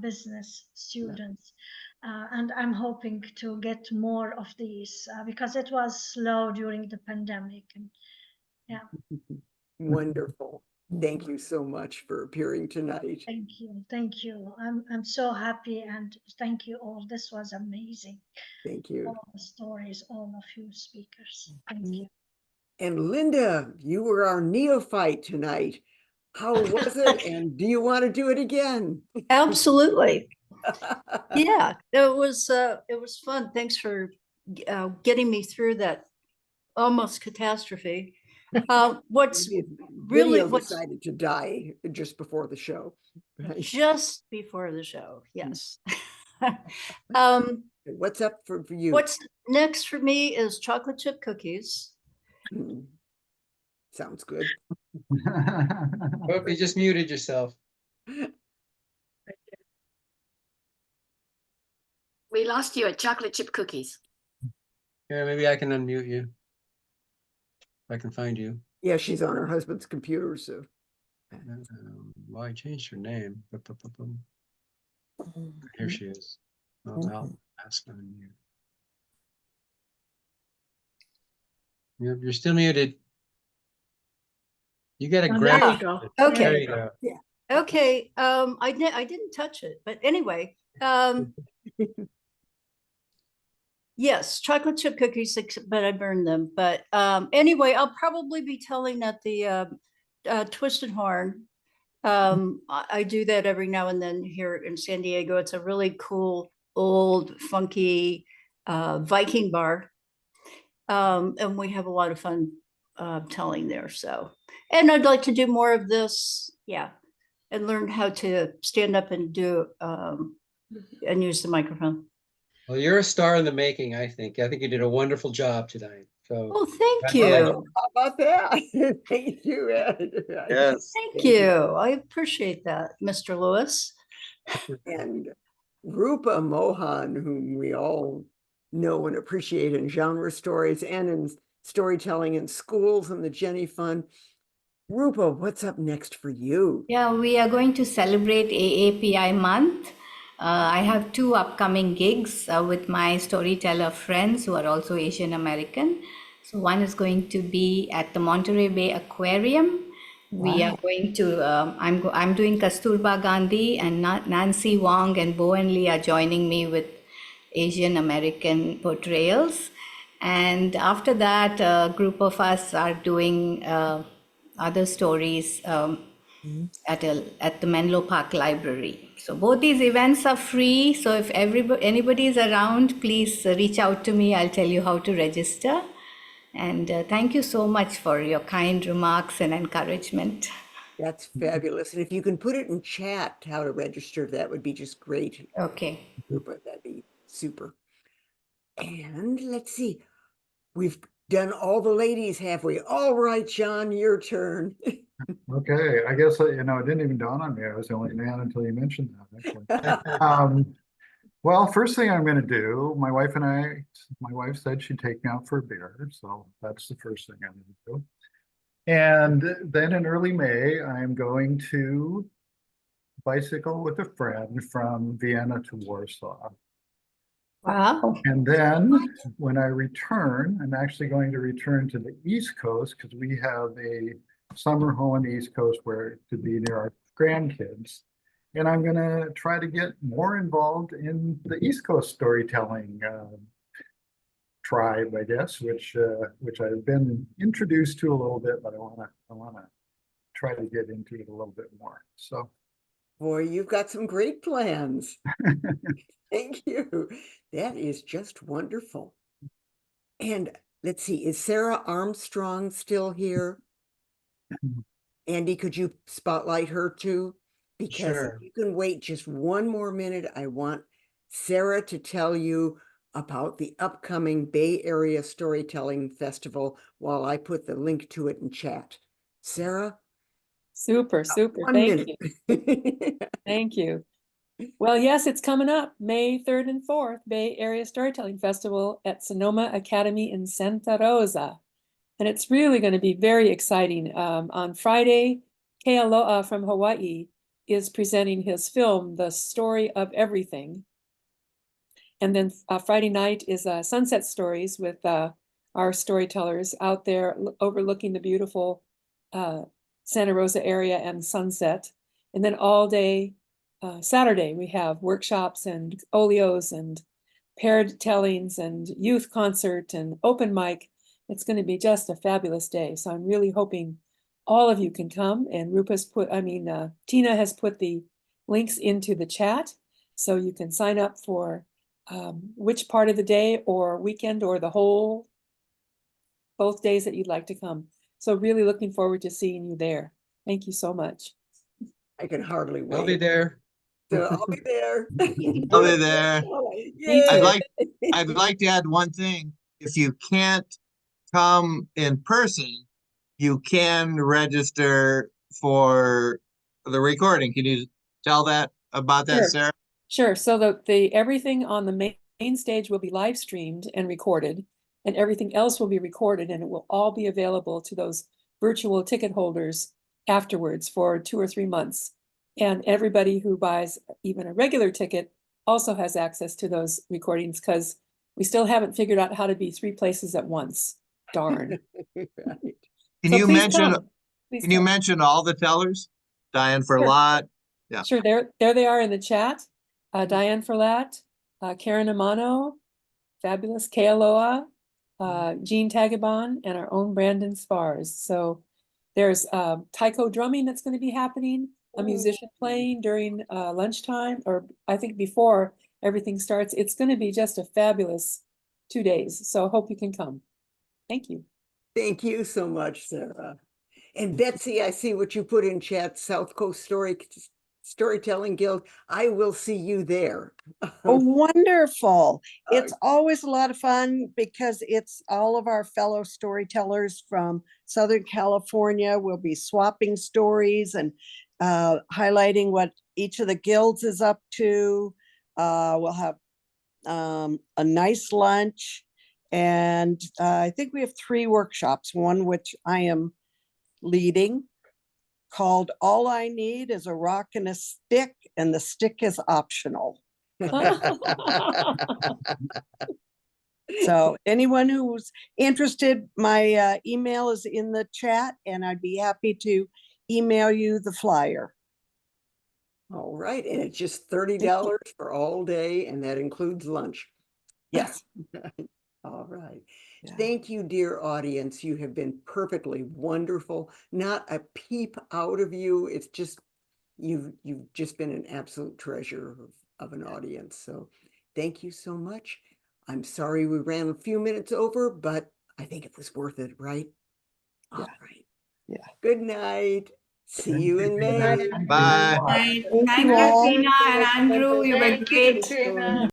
S8: business students. And I'm hoping to get more of these because it was slow during the pandemic. And yeah.
S3: Wonderful. Thank you so much for appearing tonight.
S8: Thank you. Thank you. I'm so happy, and thank you all. This was amazing.
S3: Thank you.
S8: All the stories, all of you speakers. Thank you.
S3: And Linda, you were our neophyte tonight. How was it? And do you want to do it again?
S9: Absolutely. Yeah, it was fun. Thanks for getting me through that almost catastrophe. What's really
S3: decided to die just before the show. Right?
S9: Just before the show, yes.
S3: What's up for you?
S9: What's next for me is chocolate chip cookies.
S3: Sounds good.
S4: Hope you just muted yourself.
S11: We lost you at chocolate chip cookies.
S4: Yeah, maybe I can unmute you. If I can find you.
S3: Yeah, she's on her husband's computer, so.
S4: Well, I changed her name. Here she is. I'll ask her on you. You're still muted. You got a grab.
S7: There you go.
S9: Okay.
S4: There you go.
S3: Yeah.
S9: Okay. I didn't touch it, but anyway. Yes, chocolate chip cookies, but I burned them. But anyway, I'll probably be telling at the Twisted Horn. I do that every now and then here in San Diego. It's a really cool, old, funky Viking bar. And we have a lot of fun telling there. So, and I'd like to do more of this. Yeah. And learn how to stand up and do and use the microphone.
S4: Well, you're a star in the making, I think. I think you did a wonderful job tonight. So,
S9: Oh, thank you.
S3: How about that? Thank you, Ed.
S1: Yes.
S9: Thank you. I appreciate that, Mr. Lewis.
S3: And Rupa Mohan, whom we all know and appreciate in genre stories and in storytelling in schools and the Jenny Fund. Rupa, what's up next for you?
S12: Yeah, we are going to celebrate AAPI month. I have 2 upcoming gigs with my storyteller friends who are also Asian American. So one is going to be at the Monterey Bay Aquarium. We are going to, I'm doing Kasturba Gandhi, and Nancy Wong and Bowen Lee are joining me with Asian American portrayals. And after that, a group of us are doing other stories at the Menlo Park Library. So both these events are free. So if anybody is around, please reach out to me. I'll tell you how to register. And thank you so much for your kind remarks and encouragement.
S3: That's fabulous. And if you can put it in chat how to register, that would be just great.
S12: Okay.
S3: Rupa, that'd be super. And let's see, we've done all the ladies, have we? All right, John, your turn.
S10: Okay, I guess, it didn't even dawn on me. I was the only man until you mentioned that, actually. Well, first thing I'm going to do, my wife said she'd take me out for a beer. So that's the first thing I'm going to do. And then in early May, I'm going to bicycle with a friend from Vienna to Warsaw.
S12: Wow.
S10: And then when I return, I'm actually going to return to the East Coast because we have a summer home on the East Coast where to be near our grandkids. And I'm going to try to get more involved in the East Coast storytelling tribe, I guess, which I've been introduced to a little bit, but I want to try to get into it a little bit more. So,
S3: boy, you've got some great plans. Thank you. That is just wonderful. And let's see, is Sarah Armstrong still here? Andy, could you spotlight her too? Because
S4: Sure.
S3: if you can wait just one more minute, I want Sarah to tell you about the upcoming Bay Area Storytelling Festival while I put the link to it in chat. Sarah?
S13: Super.
S3: 1
S13: Thank
S3: minute.
S13: you. Thank you. Well, yes, it's coming up May 3rd and 4th, Bay Area Storytelling Festival at Sonoma Academy in Santa Rosa. And it's really going to be very exciting. On Friday, Kealoha from Hawaii is presenting his film, The Story of Everything. And then Friday night is Sunset Stories with our storytellers out there overlooking the beautiful Santa Rosa area and sunset. And then all day Saturday, we have workshops and olios and paired tellings and youth concert and open mic. It's going to be just a fabulous day. So I'm really hoping all of you can come. And Tina has put the links into the chat. So you can sign up for which part of the day or weekend or both days that you'd like to come. So really looking forward to seeing you there. Thank you so much.
S3: I can hardly wait.
S4: I'll be there.
S3: So I'll be there.
S1: I'll be there.
S3: Yay.
S1: I'd like to add one thing. If you can't come in person, you can register for the recording. Can you tell about that,
S13: Sure.
S1: Sarah?
S13: Sure. So the everything on the main stage will be live streamed and recorded, and everything else will be recorded, and it will all be available to those virtual ticket holders afterwards for 2 or 3 months. And everybody who buys even a regular ticket also has access to those recordings because we still haven't figured out how to be 3 places at once. Darn.
S3: Right.
S1: Can
S13: So
S1: you
S13: please
S1: mention
S13: come. Please
S1: can you
S13: come.
S1: mention all the tellers? Diane
S13: Sure.
S1: Ferlat. Yeah.
S13: Sure, there they are in the chat. Diane Ferlat, Karen Amano, fabulous Kealoha, Jean Tagabon, and our own Brandon Spars. So there's taiko drumming that's going to be happening, a musician playing during lunchtime, or I think before everything starts. It's going to be just a fabulous 2 days. So I hope you can come. Thank you.
S3: Thank you so much, Sarah. And Betsy, I see what you put in chat, South Coast Storytelling Guild. I will see you there.
S2: Oh, wonderful. It's always a lot of fun because it's all of our fellow storytellers from Southern California. We'll be swapping stories and highlighting what each of the guilds is up to. We'll have a nice lunch. And I think we have 3 workshops, one which I am leading. called All I Need is a Rock and a Stick, and the stick is optional. So anyone who's interested, my email is in the chat, and I'd be happy to email you the flyer.
S3: All right, and it's just $30 for all day, and that includes lunch.
S2: Yes.
S3: All right.
S2: Yeah.
S3: Thank you, dear audience. You have been perfectly wonderful. Not a peep out of you. It's just, you've just been an absolute treasure of an audience. So thank you so much. I'm sorry we ran a few minutes over, but I think it was worth it, right? All right.
S2: Yeah.
S3: Good night. See
S10: Thank
S3: you
S10: you,
S3: in
S10: Tina.
S3: May.
S10: Thank you.
S1: Bye.
S12: Right.
S2: Thank
S12: Thank
S2: you
S12: you,
S2: all.
S12: Tina and Andrew. You were
S7: Thank you,
S12: great.
S7: Tina.